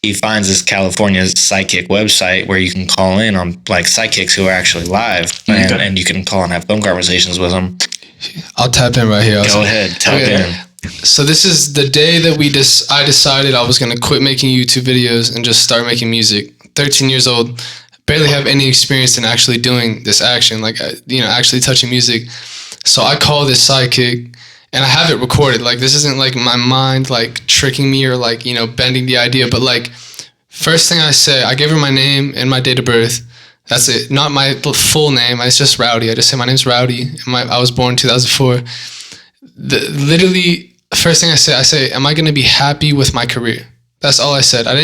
he finds this California psychic website where you can call in on like psychics who are actually live, and you can call and have phone conversations with them. I'll tap in right here. Go ahead, tap in. So this is the day that I decided I was going to quit making YouTube videos and just start making music. 13 years old, barely have any experience in actually doing this action, like, actually touching music. So I call this sidekick, and I have it recorded. Like, this isn't like my mind like tricking me or like, bending the idea, but like, first thing I say, I give her my name and my date of birth. That's it. Not my full name. It's just Rowdy. I just say my name's Rowdy. I was born in 2004. Literally, first thing I say, am I going to be happy with my career? That's all I said. I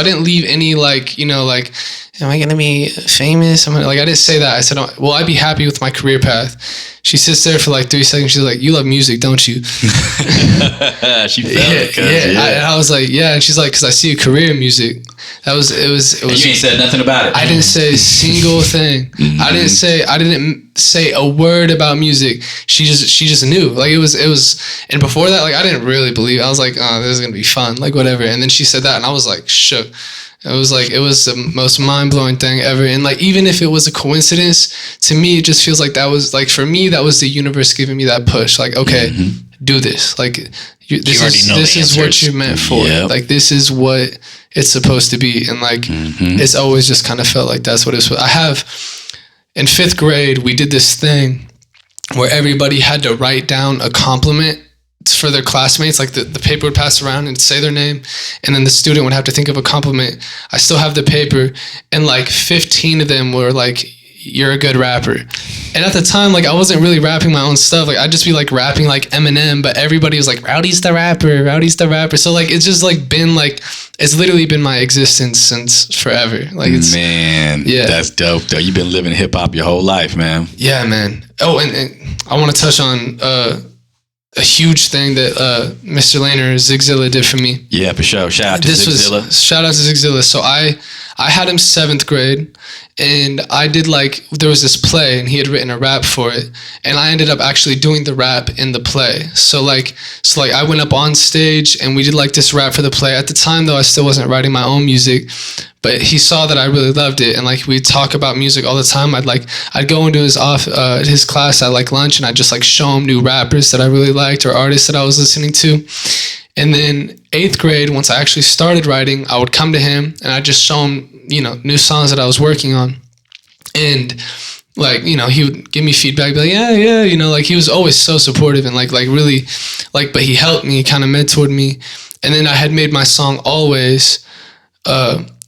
didn't leave any like, am I going to be famous? I didn't say that. I said, will I be happy with my career path? She sits there for like 3 seconds. She's like, you love music, don't you? She felt it. I was like, yeah. And she's like, because I see a career in music. It was. And you ain't said nothing about it. I didn't say a single thing. Mm-hmm. I didn't say a word about music. She just knew. Like, it was. And before that, like, I didn't really believe. I was like, oh, this is gonna be fun, like whatever. And then she said that, and I was like shook. It was the most mind-blowing thing ever. And like, even if it was a coincidence, to me, it just feels like that was like, for me, that was the universe giving me that push. Like, okay, do this. Like, this is what you're meant for. Yep. Like, this is what it's supposed to be. And like, it's always just kind of felt like that's what it's. I have, in 5th grade, we did this thing where everybody had to write down a compliment for their classmates. Like, the paper would pass around and say their name, and then the student would have to think of a compliment. I still have the paper, and like 15 of them were like, you're a good rapper. And at the time, like, I wasn't really rapping my own stuff. Like, I'd just be like rapping like Eminem, but everybody was like, Rowdy's the rapper. So like, it's just like been like, it's literally been my existence since forever. Like, it's, man, yeah, that's dope though. You've been living hip hop your whole life, man. Yeah, man. Oh, and I want to touch on a huge thing that Mr. Lehner, Zigzilla, did for me. Yeah, for sure. Shout out to Zigzilla. Shout out to Zigzilla. So I had him 7th grade, and I did there was this play, and he had written a rap for it, and I ended up actually doing the rap in the play. So I went up on stage, and we did like this rap for the play. At the time, though, I still wasn't writing my own music, but he saw that I really loved it, and like, we'd talk about music all the time. I'd go into his class at like lunch, and I'd just like show him new rappers that I really liked or artists that I was listening to. And then 8th grade, once I actually started writing, I would come to him and I'd just show him, new songs that I was working on. And like, he would give me feedback, be like, yeah, like, he was always so supportive and like really, like, but he helped me, kind of mentored me. And then I had made my song Always,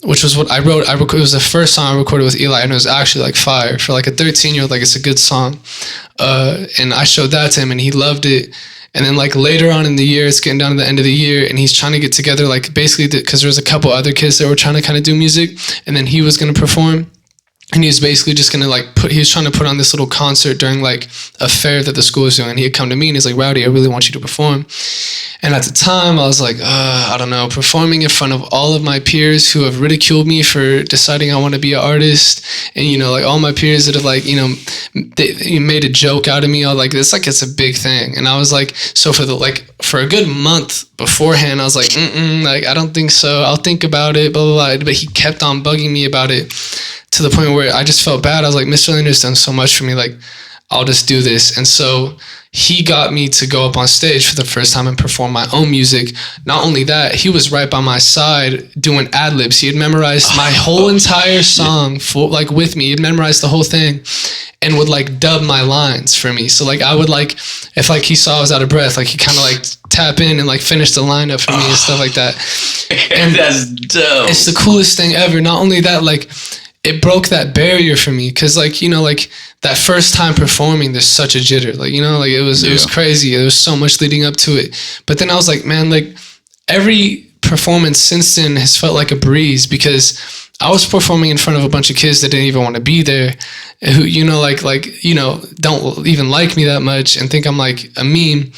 which was what I wrote. It was the first song I recorded with Eli, and it was actually like fire for like a 13-year-old. Like, it's a good song. And I showed that to him, and he loved it. And then like later on in the year, it's getting down to the end of the year, and he's trying to get together, like, basically because there was a couple other kids that were trying to kind of do music, and then he was going to perform. And he was basically just going to he was trying to put on this little concert during like a fair that the school was doing. And he'd come to me and he's like, Rowdy, I really want you to perform. And at the time I was like, I don't know, performing in front of all of my peers who have ridiculed me for deciding I want to be an artist. And, like, all my peers that have they made a joke out of me. I was like, it's a big thing. And I was like, so for a good month beforehand, I was like, I don't think so. I'll think about it, blah, blah, blah. But he kept on bugging me about it, to the point where I just felt bad. I was like, Mr. Lehner's done so much for me. Like, I'll just do this. And so he got me to go up on stage for the first time and perform my own music. Not only that, he was right by my side doing ad-libs. He had memorized my whole entire song with me. He had memorized the whole thing and would like dub my lines for me. So like, I would like, if like he saw I was out of breath, like he kind of like tap in and like finish the line up for me and stuff like that. And that's dope. It's the coolest thing ever. Not only that, like, it broke that barrier for me, because like, like that first time performing, there's such a jitter, like, like it was crazy. There was so much leading up to it. But then I was like, man, like, every performance since then has felt like a breeze, because I was performing in front of a bunch of kids that didn't even want to be there, who, don't even like me that much and think I'm like a meme.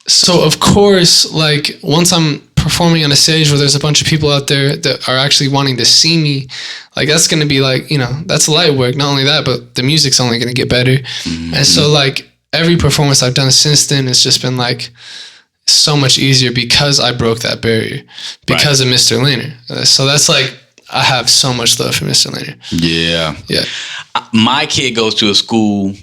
So of course, like, once I'm performing on a stage where there's a bunch of people out there that are actually wanting to see me, like, that's going to be like, that's light work. Not only that, but the music's only going to get better. Mm-hmm. And so like, every performance I've done since then, it's just been like so much easier because I broke that barrier because of Mr. Lehner. So that's like, I have so much love for Mr. Lehner. Yeah. Yeah. My kid goes to a school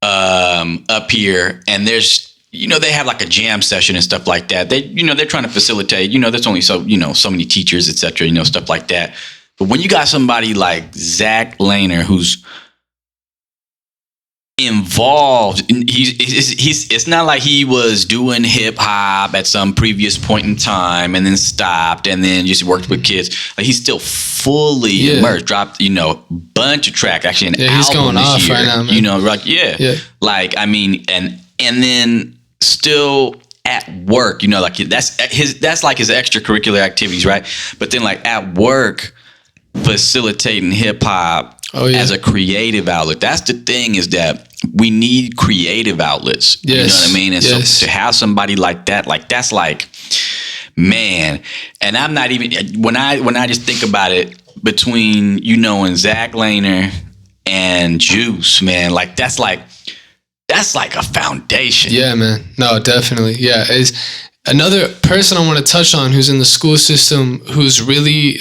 up here, and there's they have like a jam session and stuff like that. They're trying to facilitate, there's only so many teachers, et cetera, stuff like that. But when you got somebody like Zach Lehner, who's involved, it's not like he was doing hip hop at some previous point in time and then stopped and then just worked with kids. Like, he's still fully immersed. Dropped bunch of tracks, actually an album he's going this off year, right now, man. Like I mean, and then still at work, like that's like his extracurricular activities, right? But then like at work, facilitating hip hop as a creative outlet. That's the thing, is that we need creative outlets. Yes. You know what I mean? And so to have somebody like that, like that's like, man. And I'm not even, when I just think about it, between and Zach Lehner and Juice, man, like that's like a foundation. Yeah, man. No, definitely. Yeah. Is another person I want to touch on who's in the school system, who's really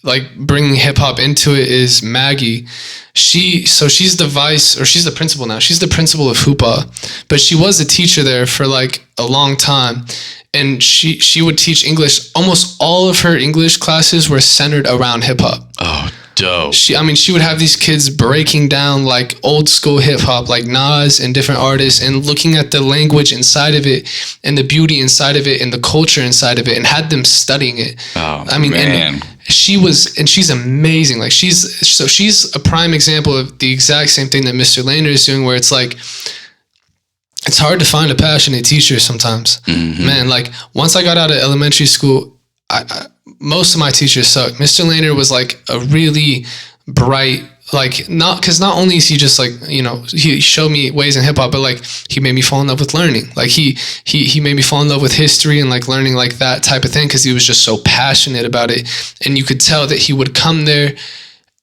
like bringing hip hop into it, is Maggie. She's the principal now. She's the principal of Hoopa, but she was a teacher there for like a long time. And she would teach English. Almost all of her English classes were centered around hip hop. Oh, dope. She would have these kids breaking down like old school hip hop, like Nas and different artists, and looking at the language inside of it and the beauty inside of it and the culture inside of it, and had them studying it. Oh, man. And she's amazing. Like she's a prime example of the exact same thing that Mr. Lehner is doing, where it's like, it's hard to find a passionate teacher sometimes. Mm-hmm. Man, like once I got out of elementary school, most of my teachers sucked. Mr. Lehner was like a really bright, like not only is he just like, he showed me ways in hip hop, but like he made me fall in love with learning. Like he made me fall in love with history and like learning, like that type of thing, because he was just so passionate about it. And you could tell that he would come there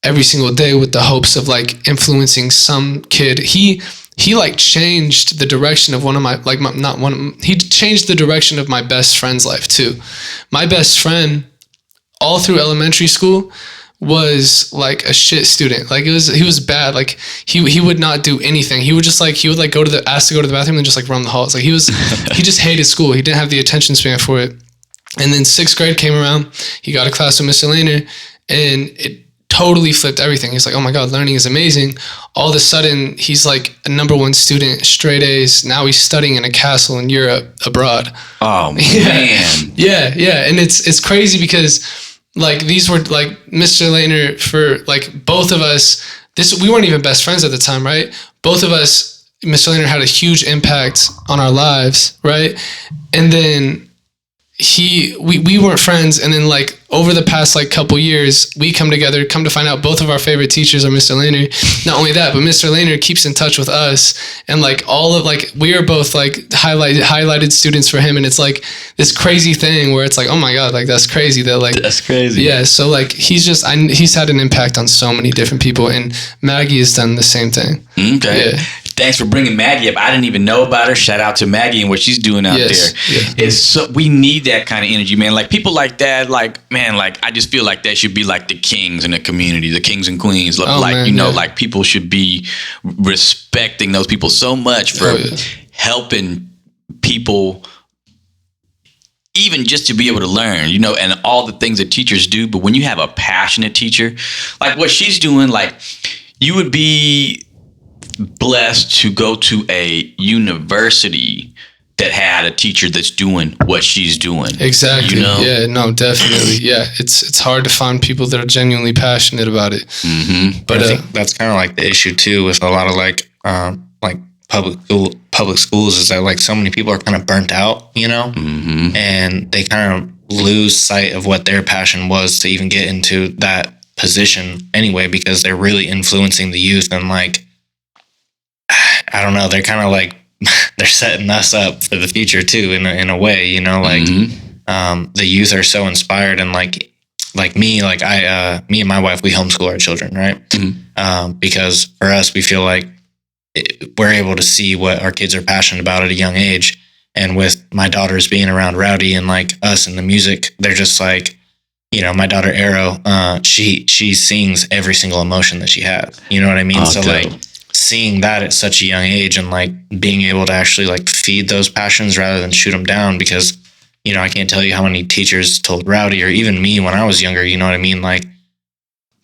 every single day with the hopes of like influencing some kid. He like changed the direction of he changed the direction of my best friend's life too. My best friend, all through elementary school, was like a shit student. Like he was bad. Like he would not do anything. He would just like, ask to go to the bathroom and just like run the halls. Like he just hated school. He didn't have the attention span for it. And then 6th grade came around. He got a class with Mr. Lehner, and it totally flipped everything. He's like, oh my God, learning is amazing. All of a sudden, he's like a #1 student, straight A's. Now he's studying in a castle in Europe abroad. Oh, man. Yeah. And it's crazy because like these were like Mr. Lehner, for like both of us, we weren't even best friends at the time, right? Both of us, Mr. Lehner had a huge impact on our lives, right? And then we weren't friends, and then like over the past like couple years, we come together, come to find out both of our favorite teachers are Mr. Lehner. Not only that, but Mr. Lehner keeps in touch with us, and like we are both like highlighted students for him, and it's like this crazy thing where it's like, oh my God, like that's crazy. That's crazy. Yeah, so like he's had an impact on so many different people, and Maggie has done the same thing. Okay. Yeah. Thanks for bringing Maggie up. I didn't even know about her. Shout out to Maggie and what she's doing out there. Yeah. We need that kind of energy, man. Like people like that, like, man, like I just feel like they should be like the kings in the community, the kings and queens. Like people should be respecting those people so much for helping people, even just to be able to learn, and all the things that teachers do. But when you have a passionate teacher, like what she's doing, like you would be blessed to go to a university that had a teacher that's doing what she's doing. Exactly. Yeah, no, definitely. Yeah. It's hard to find people that are genuinely passionate about it. Mm-hmm. But I think that's kind of like the issue too, with a lot of like public schools, is that like so many people are kind of burnt out, mm-hmm. and they kind of lose sight of what their passion was to even get into that position anyway, because they're really influencing the youth, and like, I don't know, they're kind of like, they're setting us up for the future too, in a way, like, mm-hmm. The youth are so inspired, and like me, like me and my wife, we homeschool our children, right? Mm-hmm. Because for us, we feel like we're able to see what our kids are passionate about at a young age. And with my daughters being around Rowdy and like us and the music, they're just like, my daughter Arrow, she sings every single emotion that she has. You know what I mean? Oh, so dope. like, seeing that at such a young age and like being able to actually like feed those passions rather than shoot them down, because, you know, I can't tell you how many teachers told Rowdy, or even me when I was younger, you know what I mean? Like,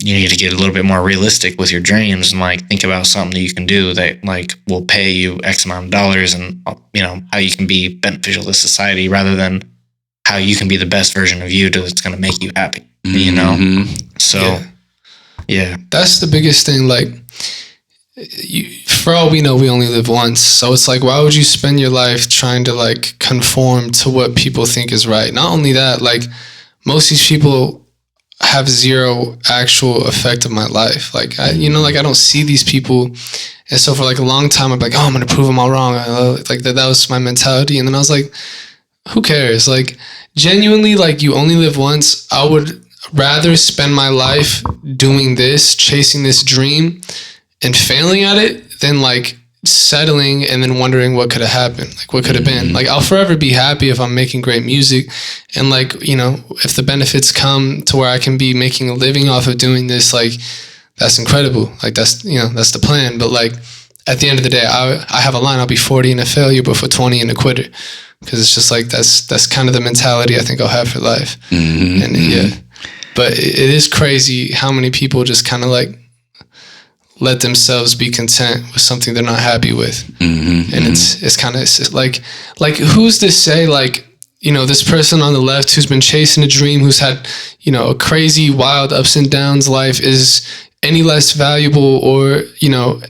you need to get a little bit more realistic with your dreams and like think about something that you can do that like will pay you X amount of dollars, and, you know, how you can be beneficial to society rather than how you can be the best version of you that's going to make you happy, you know? So, yeah. That's the biggest thing. Like, for all we know, we only live once. So it's like, why would you spend your life trying to like conform to what people think is right? Not only that, like most of these people have zero actual effect of my life. Like, I don't see these people. And so for like a long time, I'm like, oh, I'm going to prove them all wrong. Like that was my mentality. And then I was like, who cares? Like, genuinely, like, you only live once. I would rather spend my life doing this, chasing this dream and failing at it than like settling and then wondering what could have happened, like what could have been. Like, I'll forever be happy if I'm making great music, and like, you know, if the benefits come to where I can be making a living off of doing this, like that's incredible. Like that's, you know, that's the plan. But like at the end of the day, I have a line, I'll be 40 and a failure, but for 20 and a quitter. Because it's just like that's kind of the mentality I think I'll have for life. And yeah, but it is crazy how many people just kind of like let themselves be content with something they're not happy with. And it's kind of like who's to say, like, you know, this person on the left who's been chasing a dream, who's had, you know, a crazy wild ups and downs life, is any less valuable or, you know,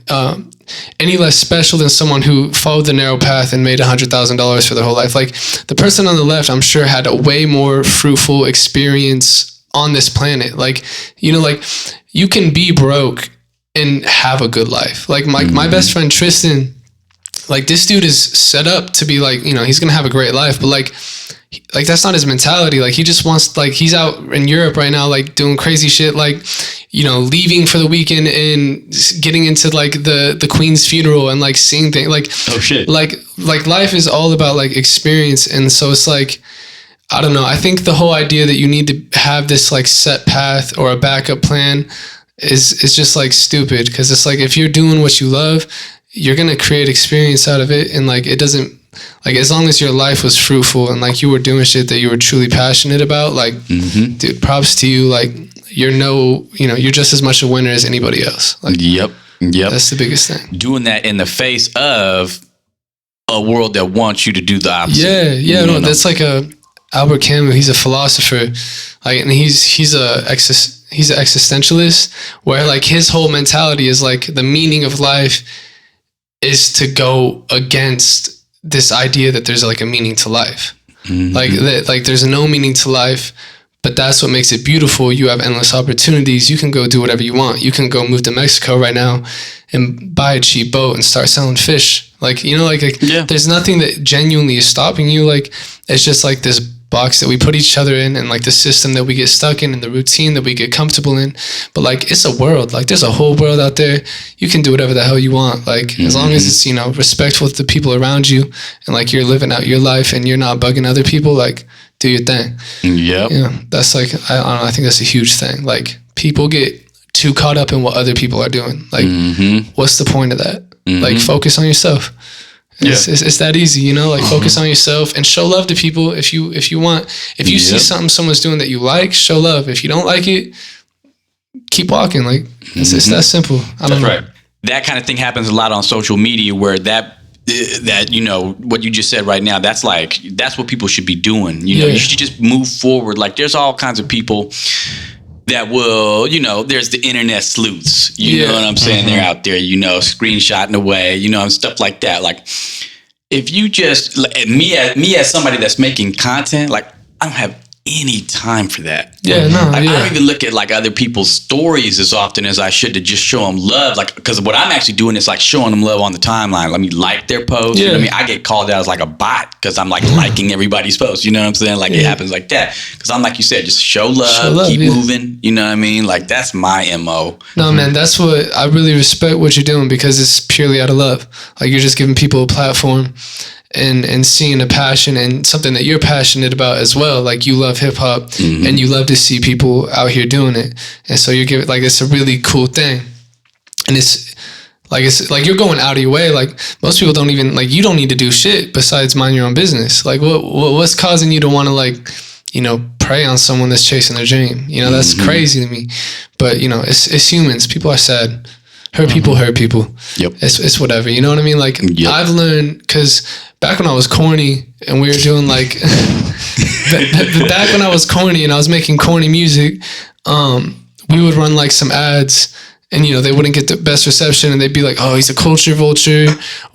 any less special than someone who followed the narrow path and made $100,000 for their whole life. Like, the person on the left, I'm sure, had a way more fruitful experience on this planet. Like, you know, like, you can be broke and have a good life. Like my best friend Tristan, like, this dude is set up to be like, you know, he's gonna have a great life, but like that's not his mentality. Like, he just wants, like, he's out in Europe right now, like doing crazy shit, like, you know, leaving for the weekend and getting into like the Queen's funeral and like seeing things like, oh shit, like life is all about like experience. And so it's like, I don't know, I think the whole idea that you need to have this like set path or a backup plan is just like stupid, because it's like, if you're doing what you love, you're gonna create experience out of it. And like, it doesn't, like, as long as your life was fruitful and like you were doing shit that you were truly passionate about, like, dude, props to you. Like, you're just as much a winner as anybody else. Like, yep that's the biggest thing. Doing that in the face of a world that wants you to do the opposite. No, that's like Albert Camus. He's a philosopher, like, and he's an existentialist, where like his whole mentality is like, the meaning of life is to go against this idea that there's like a meaning to life. Like that, like there's no meaning to life, but that's what makes it beautiful. You have endless opportunities. You can go do whatever you want. You can go move to Mexico right now and buy a cheap boat and start selling fish. Like, you know, like there's nothing that genuinely is stopping you. Like, it's just like this box that we put each other in, and like the system that we get stuck in, and the routine that we get comfortable in. But like, it's a world, like there's a whole world out there. You can do whatever the hell you want, like as long as it's, you know, respectful to the people around you, and like you're living out your life and you're not bugging other people. Like, do your thing. Yeah, that's like, I don't know, I think that's a huge thing. Like, people get too caught up in what other people are doing. Like, what's the point of that? Like, focus on yourself. It's that easy, you know, like focus on yourself and show love to people. If you want, if you see something someone's doing that you like, show love. If you don't like it, keep walking. Like, it's that simple. I don't know. Right. That kind of thing happens a lot on social media, where that, you know, what you just said right now, that's what people should be doing. You know, you should just move forward. Like, there's all kinds of people that will, you know, there's the internet sleuths, you know what I'm saying? They're out there, you know, screenshotting away, you know, and stuff like that. Like, if you just, me as somebody that's making content, like, I don't have any time for that. I don't even look at like other people's stories as often as I should to just show them love. Like, because what I'm actually doing is like showing them love on the timeline. Let me like their posts. You know what I mean? I get called out as like a bot because I'm like liking everybody's posts. You know what I'm saying? Like, it happens like that. Because I'm, like you said, just show love, keep moving. You know what I mean? Like, that's my MO. No, man, that's what I really respect what you're doing, because it's purely out of love. Like, you're just giving people a platform and seeing a passion and something that you're passionate about as well. Like, you love hip hop and you love to see people out here doing it. And so you're giving, like, it's a really cool thing. And it's Like, it's like you're going out of your way. Like, most people don't even, like, you don't need to do shit besides mind your own business. Like, what's causing you to want to, like, you know, prey on someone that's chasing their dream? You know, that's crazy to me. But, you know, it's humans. People are sad. Hurt people hurt people. Yep. It's whatever. You know what I mean? Like, I've learned, because back when I was corny and we were doing, like, back when I was corny and I was making corny music, we would run, like, some ads, and, you know, they wouldn't get the best reception, and they'd be like, oh, he's a culture vulture,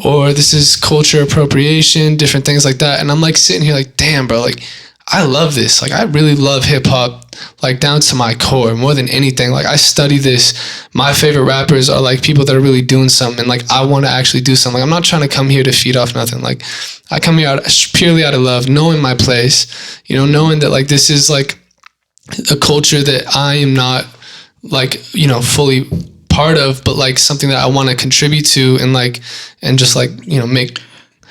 or this is culture appropriation, different things like that. And I'm, like, sitting here like, damn, bro, like, I love this. Like, I really love hip hop, like, down to my core more than anything. Like, I study this. My favorite rappers are, like, people that are really doing something. And, like, I want to actually do something. Like, I'm not trying to come here to feed off nothing. Like, I come here purely out of love, knowing my place, you know, knowing that, like, this is, like, a culture that I am not, like, you know, fully part of, but, like, something that I want to contribute to, and, like, and just, like, you know, make.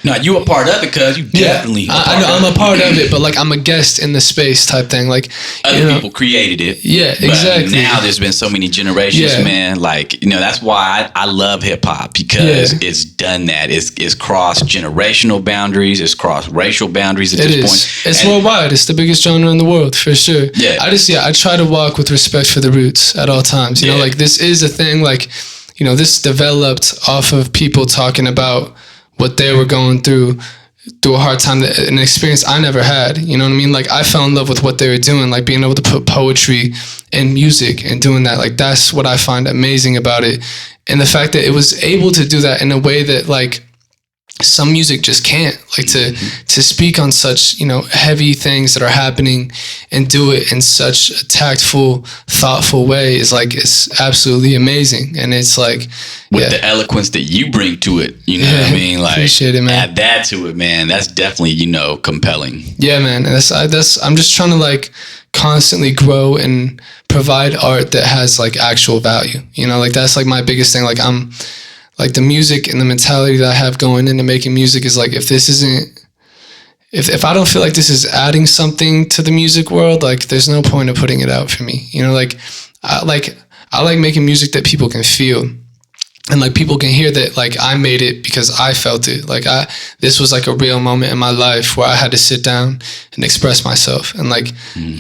No, you a part of it, because you definitely. I know I'm a part of it, but, like, I'm a guest in the space type thing. Like, other people created it. Yeah, exactly. But now there's been so many generations, man. Like, you know, that's why I love hip hop, because it's done that. It's crossed generational boundaries. It's crossed racial boundaries at this point. It's worldwide. It's the biggest genre in the world, for sure. Yeah. I try to walk with respect for the roots at all times. You know, like, this is a thing. Like, you know, this developed off of people talking about what they were going through a hard time, an experience I never had. You know what I mean? Like, I fell in love with what they were doing, like being able to put poetry in music and doing that. Like, that's what I find amazing about it. And the fact that it was able to do that in a way that, like, some music just can't, like, to speak on such, you know, heavy things that are happening and do it in such a tactful, thoughtful way is, like, it's absolutely amazing. And it's like, with the eloquence that you bring to it, you know what I mean? Like, appreciate it, man. Add that to it, man. That's definitely, you know, compelling. Yeah, man. And I'm just trying to, like, constantly grow and provide art that has, like, actual value. You know, like, that's, like, my biggest thing. Like, I'm, like, the music and the mentality that I have going into making music is, like, if this isn't, if I don't feel like this is adding something to the music world, like, there's no point of putting it out for me. You know, like, I like making music that people can feel. And, like, people can hear that, like, I made it because I felt it. Like, this was, like, a real moment in my life where I had to sit down and express myself. And, like,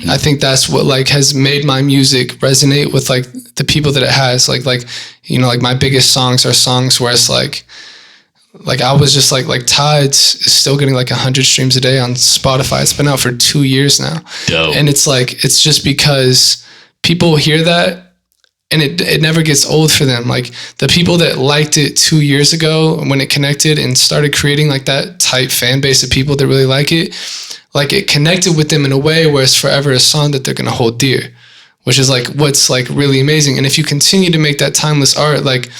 I think that's what, like, has made my music resonate with, like, the people that it has. Like, you know, like, my biggest songs are songs where it's, like, I was just, like Tides is still getting, like, 100 streams a day on Spotify. It's been out for 2 years now. Dope. And it's, like, it's just because people hear that, and it never gets old for them. Like, the people that liked it 2 years ago when it connected and started creating, like, that tight fan base of people that really like it, like, it connected with them in a way where it's forever a song that they're going to hold dear, which is, like, what's, like, really amazing. And if you continue to make that timeless art, like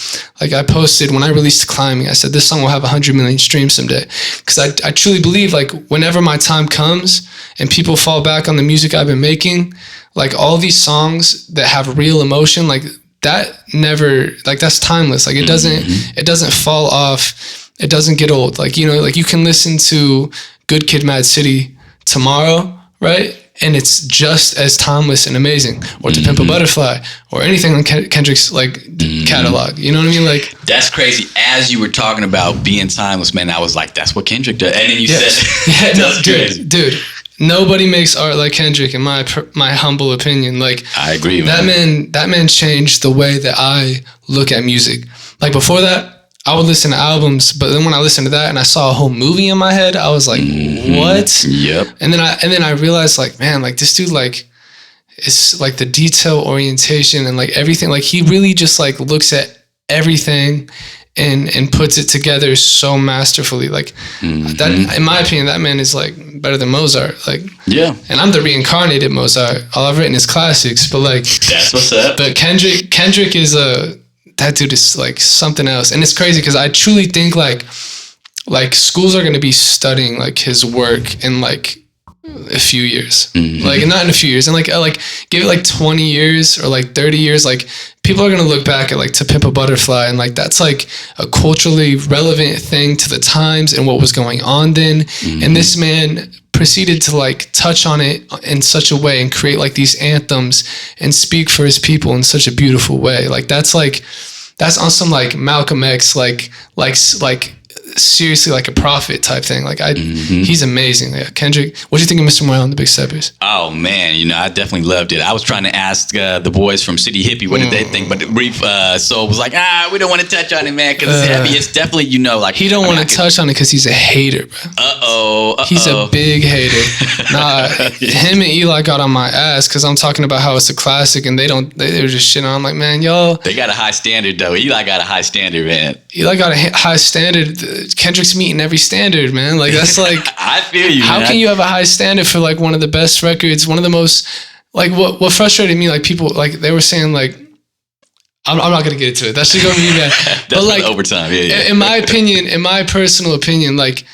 I posted when I released Climbing, I said, this song will have 100 million streams someday. Because I truly believe, like, whenever my time comes and people fall back on the music I've been making, like, all these songs that have real emotion, like, that never, like, that's timeless. Like, it doesn't fall off. It doesn't get old. Like, you know, like, you can listen to Good Kid, Mad City tomorrow, right? And it's just as timeless and amazing. Or To Pimp a Butterfly, or anything on Kendrick's, like, catalog. You know what I mean? Like, that's crazy. As you were talking about being timeless, man, I was like, that's what Kendrick does. And then you said, that's crazy. Dude. Nobody makes art like Kendrick, in my humble opinion. Like, I agree, man. That man changed the way that I look at music. Like, before that, I would listen to albums, but then when I listened to that and I saw a whole movie in my head, I was like, what? Yep. And then I realized, like, man, like, this dude, like, it's, like, the detail orientation and, like, everything. Like, he really just, like, looks at everything and puts it together so masterfully. Like, that, in my opinion, that man is, like, better than Mozart. Like, yeah. And I'm the reincarnated Mozart. All I've written is classics, but, like, that's what's up. But Kendrick is that dude is, like, something else. And it's crazy because I truly think, like schools are going to be studying, like, his work in, like, a few years. Like, not in a few years, and like give it, like, 20 years or, like, 30 years. Like, people are going to look back at, like, To Pimp a Butterfly, and, like, that's, like, a culturally relevant thing to the times and what was going on then. And this man proceeded to, like, touch on it in such a way and create, like, these anthems and speak for his people in such a beautiful way. Like, that's, like, that's on some like Malcolm X, like seriously like a prophet type thing. Like he's amazing. Yeah, Kendrick, what do you think of Mr. Morale and the Big Steppers? Oh man, I definitely loved it. I was trying to ask the boys from City Hippie what did they think, but the brief soul was like, we don't want to touch on it, man, because it's heavy. It's definitely like he don't want to touch on it because he's a hater, bro. He's a big hater. Nah, him and Eli got on my ass because I'm talking about how it's a classic, and they were just shitting on. I'm like, man, y'all. They got a high standard though. Eli got a high standard, man. Eli got a high standard. Kendrick's meeting every standard, man. Like that's like I feel you. How can you have a high standard for like one of the best records, one of the most like what frustrated me, like people like they were saying like I'm not gonna get into it. That's just gonna be bad. But like overtime, yeah. In my personal opinion, like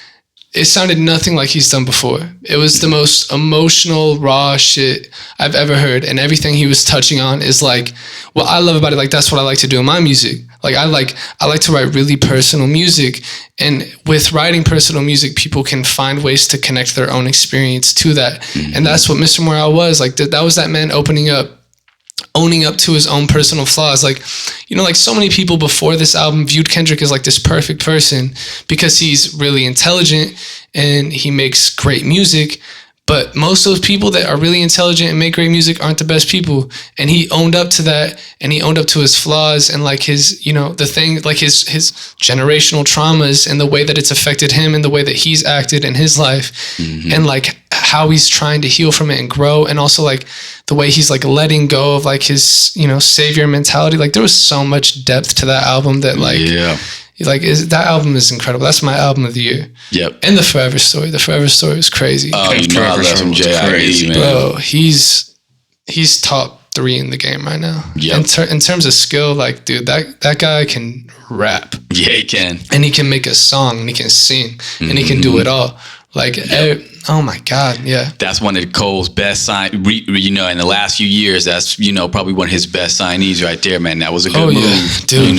it sounded nothing like he's done before. It was the most emotional, raw shit I've ever heard, and everything he was touching on is like what I love about it. Like that's what I like to do in my music. Like I like to write really personal music, and with writing personal music, people can find ways to connect their own experience to that, and that's what Mr. Morale was. Like that was that man owning up to his own personal flaws. Like, like so many people before this album viewed Kendrick as like this perfect person because he's really intelligent and he makes great music. But most of those people that are really intelligent and make great music aren't the best people. And he owned up to that, and he owned up to his flaws and like his, the thing, like his generational traumas and the way that it's affected him and the way that he's acted in his life, and like how he's trying to heal from it and grow. And also like the way he's like letting go of like his, savior mentality. Like there was so much depth to that album that like, that album is incredible. That's my album of the year. Yep. And the Forever Story. The Forever Story is crazy. Oh, I love some JID, man. Bro, he's top 3 in the game right now. Yep. In terms of skill, like, dude, that guy can rap. Yeah, he can. And he can make a song, and he can sing, and he can do it all. Like, oh my God, yeah. That's one of Cole's best in the last few years. That's probably one of his best signees right there, man. That was a good move. Yeah, dude.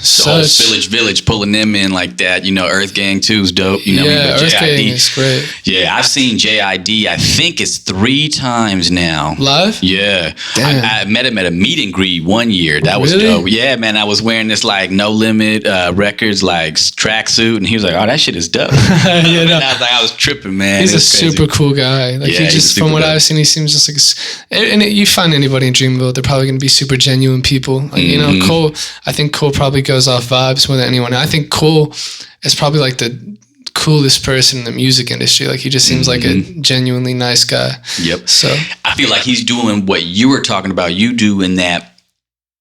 The whole Village pulling them in like that, Earth Gang 2 is dope. Earth Gang is great. Yeah, I've seen JID, I think it's 3 times now. Live? Yeah. Damn. I met him at a meet and greet one year. That was really dope. Yeah, man, I was wearing this like No Limit Records like tracksuit, and he was like, oh, that shit is dope. And I was like, I was tripping, man. He's a super cool guy. Like he just, from what I've seen, he seems just like, and you find anybody in Dreamville, they're probably going to be super genuine people. Like, Cole, I think Cole probably goes off vibes more than anyone. I think Cole is probably like the coolest person in the music industry. Like he just seems like a genuinely nice guy. Yep. So I feel like he's doing what you were talking about, you do, in that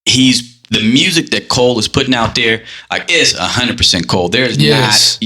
he's the music that Cole is putting out there, like, is 100% Cole. There's not.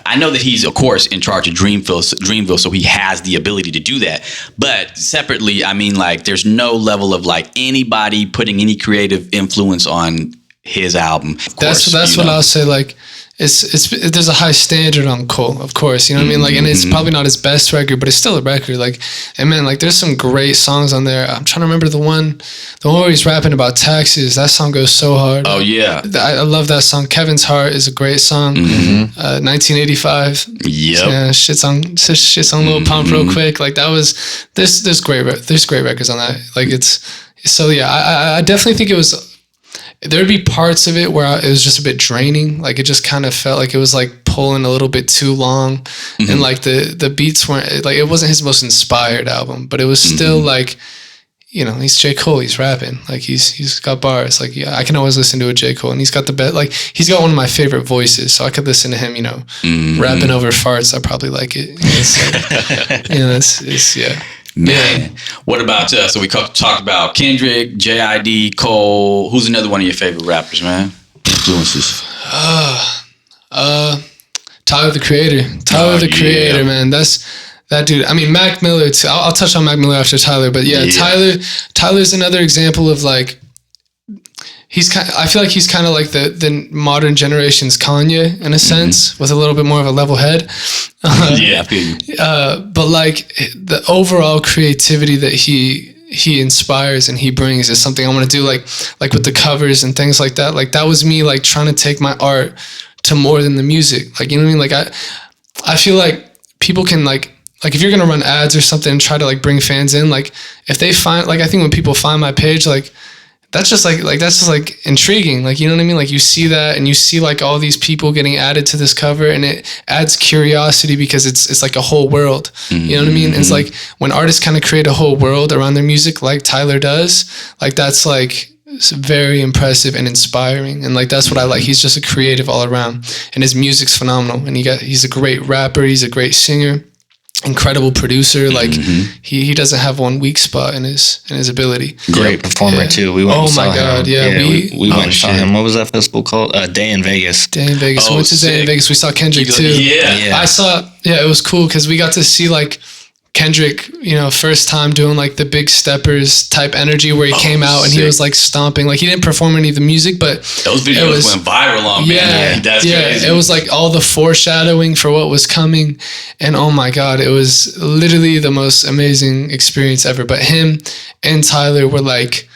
I know that he's, of course, in charge of Dreamville, so he has the ability to do that. But separately, I mean, like, there's no level of like anybody putting any creative influence on his album. That's what I'll say. Like, there's a high standard on Cole, of course. You know what I mean? Like, and it's probably not his best record, but it's still a record. Like, and man, like, there's some great songs on there. I'm trying to remember the one where he's rapping about taxes. That song goes so hard. Oh yeah, I love that song. Kevin's Heart is a great song. 1985. Yep. Yeah, shit's on Lil Pump real quick. Like that was there's great records on that. Like it's so yeah. I definitely think it was. There'd be parts of it where it was just a bit draining. Like it just kind of felt like it was like pulling a little bit too long, and like the beats weren't like, it wasn't his most inspired album, but it was still like, he's J. Cole, he's rapping, like he's got bars. Like I can always listen to a J. Cole, and he's got the best. Like he's got one of my favorite voices, so I could listen to him, rapping over farts. I probably like it. It's yeah. Man, what about so we talked about Kendrick, JID, Cole. Who's another one of your favorite rappers, man? Influences. Tyler the Creator, man. That's that dude. I mean, Mac Miller too. I'll touch on Mac Miller after Tyler, but yeah. Tyler's another example of like, I feel like he's kind of like the modern generation's Kanye in a sense, with a little bit more of a level head. Yeah, I feel you. But like the overall creativity that he inspires and he brings is something I want to do, like with the covers and things like that. Like that was me like trying to take my art to more than the music. Like, you know what I mean? Like I feel like people can like if you're gonna run ads or something and try to like bring fans in, like if they find, like I think when people find my page, like that's just like intriguing. Like, you know what I mean? Like, you see that, and you see like all these people getting added to this cover, and it adds curiosity because it's like a whole world. You know what I mean? It's like when artists kind of create a whole world around their music, like Tyler does, like that's like very impressive and inspiring. And like, that's what I like. He's just a creative all around, and his music's phenomenal. And he's a great rapper. He's a great singer. Incredible producer. Like he doesn't have one weak spot in his ability. Great performer too. We went and saw him. We went and saw him. What was that festival called? Day in Vegas. Day in Vegas. We went to Day in Vegas. We saw Kendrick too. Yeah. It was cool because we got to see like Kendrick, you know, first time doing like the big steppers type energy where he came out and he was like stomping. Like, he didn't perform any of the music, but those videos went viral on me. That's crazy. It was like all the foreshadowing for what was coming, and oh my God, it was literally the most amazing experience ever. But him and Tyler were like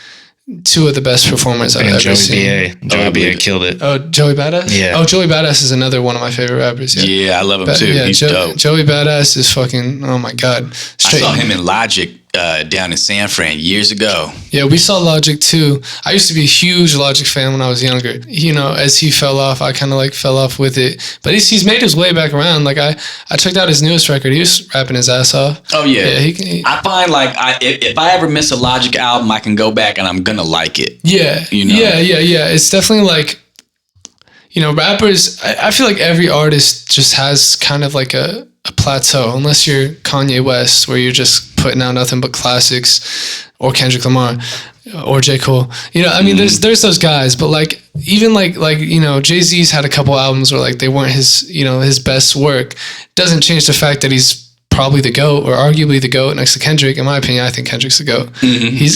two of the best performers I've ever seen. Joey B.A. killed it. Oh, Joey Badass? Yeah. Oh, Joey Badass is another one of my favorite rappers. Yeah, I love him too. He's dope. Joey Badass is fucking, oh my God. I saw him in Logic down in San Fran years ago. Yeah, we saw Logic too. I used to be a huge Logic fan when I was younger. You know, as he fell off, I kind of like fell off with it. But he's made his way back around. Like, I checked out his newest record. He was rapping his ass off. Oh yeah. I find like if I ever miss a Logic album, I can go back and I'm gonna like it. Yeah. You know? Yeah. It's definitely like, you know, rappers, I feel like every artist just has kind of like a plateau, unless you're Kanye West, where you're just putting out nothing but classics, or Kendrick Lamar, or J. Cole. You know, I mean, there's those guys, but like, even like, you know, Jay-Z's had a couple albums where like they weren't his best work. Doesn't change the fact that he's probably the GOAT, or arguably the GOAT next to Kendrick. In my opinion, I think Kendrick's the GOAT.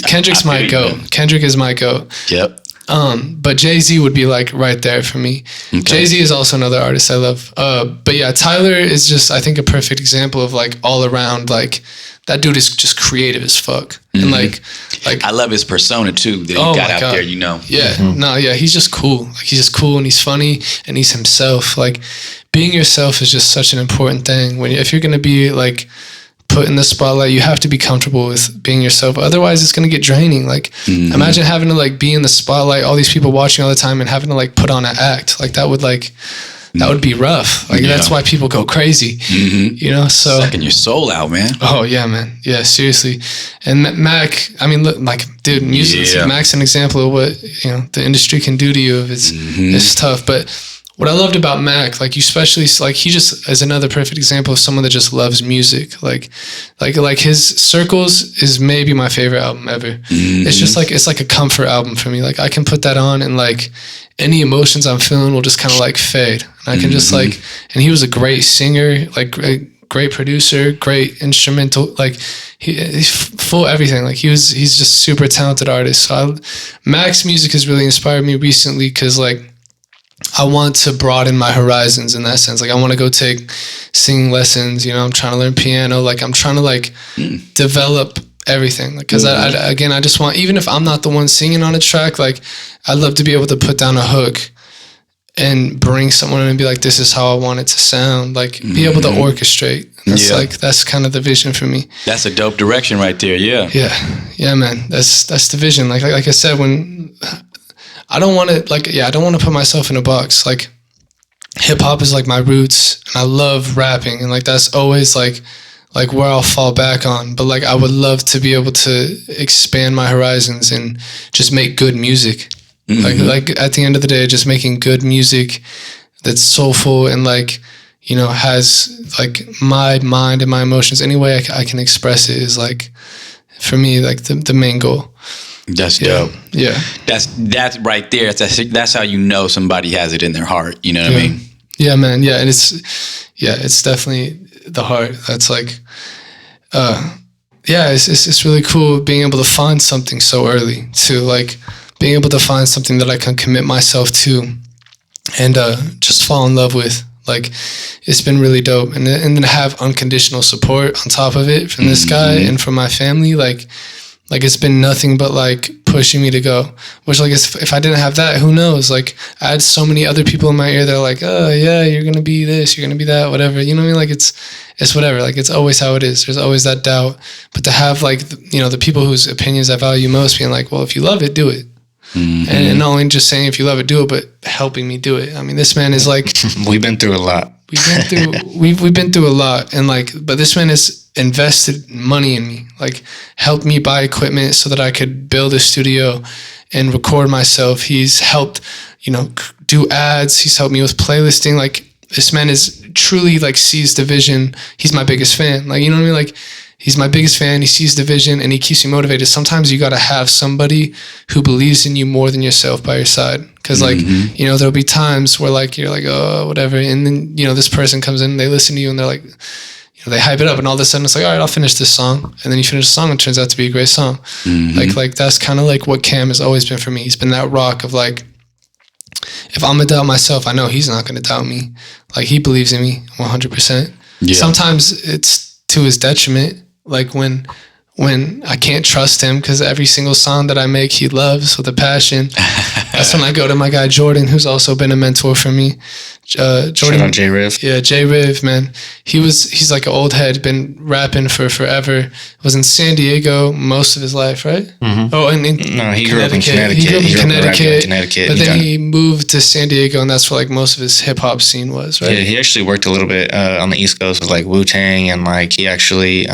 Kendrick's my GOAT. Kendrick is my GOAT. Yep. But Jay-Z would be like right there for me. Okay. Jay-Z is also another artist I love. But yeah, Tyler is just, I think, a perfect example of like all around, like, that dude is just creative as fuck. And like I love his persona too that he got out there, you know. Yeah. He's just cool. Like, he's just cool, and he's funny, and he's himself. Like, being yourself is just such an important thing. If you're gonna be like put in the spotlight, you have to be comfortable with being yourself. Otherwise, it's gonna get draining. Like, imagine having to like be in the spotlight, all these people watching all the time, and having to like put on an act. Like, that would be rough. Like, that's why people go crazy. You know, so sucking your soul out, man. Oh yeah, man. Yeah, seriously. And Mac, I mean, look, like, dude, music. Mac's an example of what, you know, the industry can do to you if it's tough. But what I loved about Mac, like, you especially, like, he just is another perfect example of someone that just loves music. Like his Circles is maybe my favorite album ever. It's just like, it's like a comfort album for me. Like, I can put that on, and like any emotions I'm feeling will just kind of like fade. And I can just like, and he was a great singer, like great producer, great instrumental, like he's full everything. Like, he's just super talented artist. So Mac's music has really inspired me recently, because like, I want to broaden my horizons in that sense. Like, I want to go take singing lessons. You know, I'm trying to learn piano. Like, I'm trying to like develop everything. Like, because I just want, even if I'm not the one singing on a track, like, I'd love to be able to put down a hook and bring someone in and be like, this is how I want it to sound. Like, be able to orchestrate. That's kind of the vision for me. That's a dope direction right there. Yeah, man. That's the vision. Like I said, when I don't want to put myself in a box. Like, hip hop is like my roots, and I love rapping, and like, that's always like where I'll fall back on. But like, I would love to be able to expand my horizons and just make good music. Like at the end of the day, just making good music that's soulful and like, you know, has like my mind and my emotions. Any way I can express it is like, for me, like the main goal. That's dope. Yeah. That's right there. That's how you know somebody has it in their heart. You know what I mean? Yeah, man. Yeah. And it's definitely the heart. That's like, it's really cool being able to find something so early too. Like, being able to find something that I can commit myself to and just fall in love with. Like, it's been really dope. And then have unconditional support on top of it from this guy and from my family. Like it's been nothing but like pushing me to go, which like, if I didn't have that, who knows? Like, I had so many other people in my ear that are like, oh yeah, you're going to be this, you're going to be that, whatever. You know what I mean? Like, it's whatever. Like, it's always how it is. There's always that doubt. But to have like, you know, the people whose opinions I value most being like, well, if you love it, do it. And not only just saying if you love it, do it, but helping me do it. I mean, this man is like we've been through a lot. We've been through a lot, and like, but this man has invested money in me, like helped me buy equipment so that I could build a studio and record myself. He's helped, do ads. He's helped me with playlisting. Like, this man is truly like sees the vision. He's my biggest fan. Like, you know what I mean? Like, he's my biggest fan. He sees the vision and he keeps me motivated. Sometimes you got to have somebody who believes in you more than yourself by your side. Cause like, there'll be times where like, you're like, oh, whatever. And then, this person comes in, they listen to you and they're like, they hype it up, and all of a sudden it's like, all right, I'll finish this song. And then you finish the song and it turns out to be a great song. Like that's kind of like what Cam has always been for me. He's been that rock of like, if I'm gonna doubt myself, I know he's not gonna doubt me. Like, he believes in me 100%. Yeah. Sometimes it's to his detriment. Like when I can't trust him because every single song that I make, he loves with a passion. That's when I go to my guy Jordan, who's also been a mentor for me. Jordan, shout out J-Riv. Yeah, J-Riv, man. He's like an old head, been rapping for forever. Was in San Diego most of his life, right? Oh, no, he grew up in Connecticut. He grew up in Connecticut, but then he moved to San Diego, and that's where like most of his hip hop scene was, right? Yeah, he actually worked a little bit on the East Coast with like Wu-Tang, and like he actually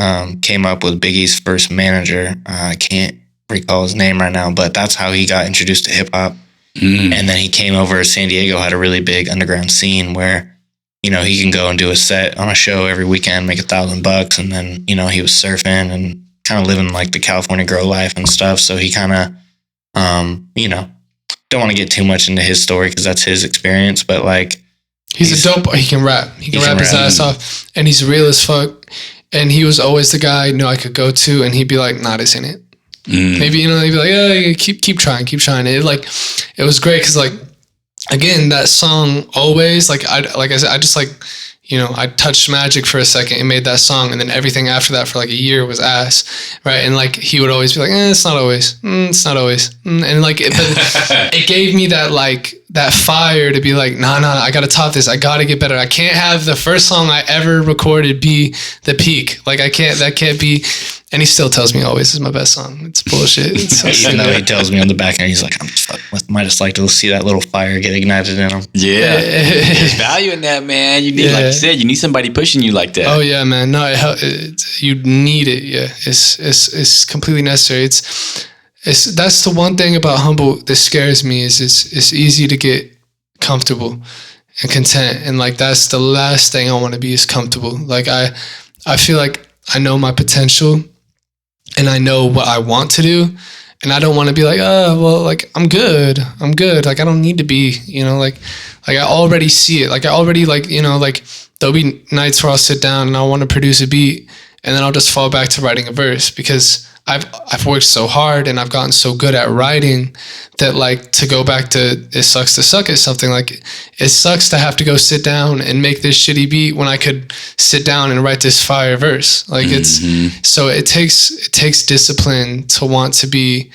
came up with Biggie's first manager. I can't recall his name right now, but that's how he got introduced to hip hop. And then he came over to San Diego, had a really big underground scene where, he can go and do a set on a show every weekend, make $1,000. And then, he was surfing and kind of living like the California girl life and stuff. So he kind of, don't want to get too much into his story because that's his experience, but like, he's a dope, he can rap. He can rap his ass off, and he's real as fuck. And he was always the guy I could go to, and he'd be like, nah, this ain't it. Maybe, they'd be like, yeah, keep trying. It was great because, like, again, that song Always, like I said, I just like, I touched magic for a second and made that song, and then everything after that for like a year was ass, right? And like he would always be like, it's not always, it's not always, and like it gave me that like that fire to be like, nah, I gotta top this. I gotta get better. I can't have the first song I ever recorded be the peak. Like that can't be. And he still tells me Always is my best song. It's bullshit. It's so even though he tells me on the back end, he's like, I'm just fucking with him. I just like to see that little fire get ignited in him. Yeah. There's value in that, man. You need, like you said, you need somebody pushing you like that. Oh yeah, man. No, you need it. Yeah. It's completely necessary. That's the one thing about Humboldt that scares me is it's easy to get comfortable and content. And like, that's the last thing I want to be is comfortable. Like I feel like I know my potential. And I know what I want to do, and I don't want to be like, oh, well, like, I'm good. Like, I don't need to be, like I already see it. Like, I already, like, like, there'll be nights where I'll sit down and I want to produce a beat, and then I'll just fall back to writing a verse because I've worked so hard and I've gotten so good at writing that, like, to go back to it sucks to suck at something, like, it sucks to have to go sit down and make this shitty beat when I could sit down and write this fire verse. Like, so it takes discipline to want to be,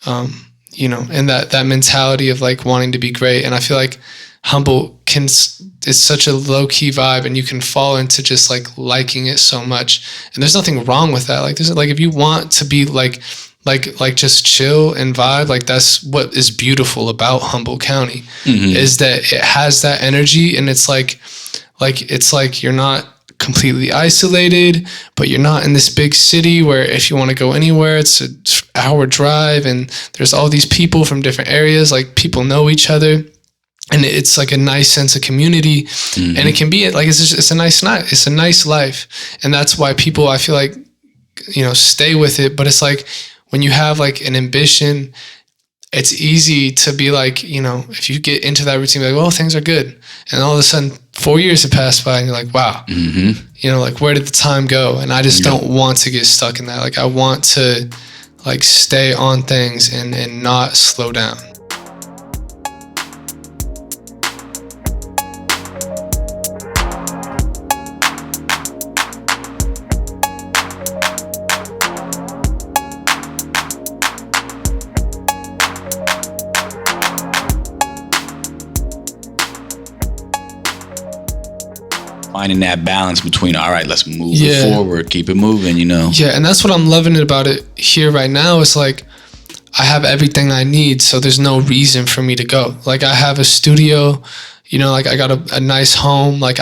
and that mentality of like wanting to be great. And I feel like Humboldt it's such a low key vibe, and you can fall into just like liking it so much. And there's nothing wrong with that. Like, there's like, if you want to be like just chill and vibe, like that's what is beautiful about Humboldt County is that it has that energy, and it's like you're not completely isolated, but you're not in this big city where if you want to go anywhere, it's an hour drive, and there's all these people from different areas, like people know each other. And it's like a nice sense of community, and it can be like, it's a nice night. It's a nice life. And that's why people, I feel like, stay with it. But it's like, when you have like an ambition, it's easy to be like, if you get into that routine, like, well, things are good. And all of a sudden 4 years have passed by and you're like, wow, like, where did the time go? And I just don't want to get stuck in that. Like, I want to like stay on things and not slow down. Finding that balance between, all right, let's move it forward, keep it moving, Yeah, and that's what I'm loving about it here right now. It's like, I have everything I need, so there's no reason for me to go. Like I have a studio, you know, like I got a nice home. I'm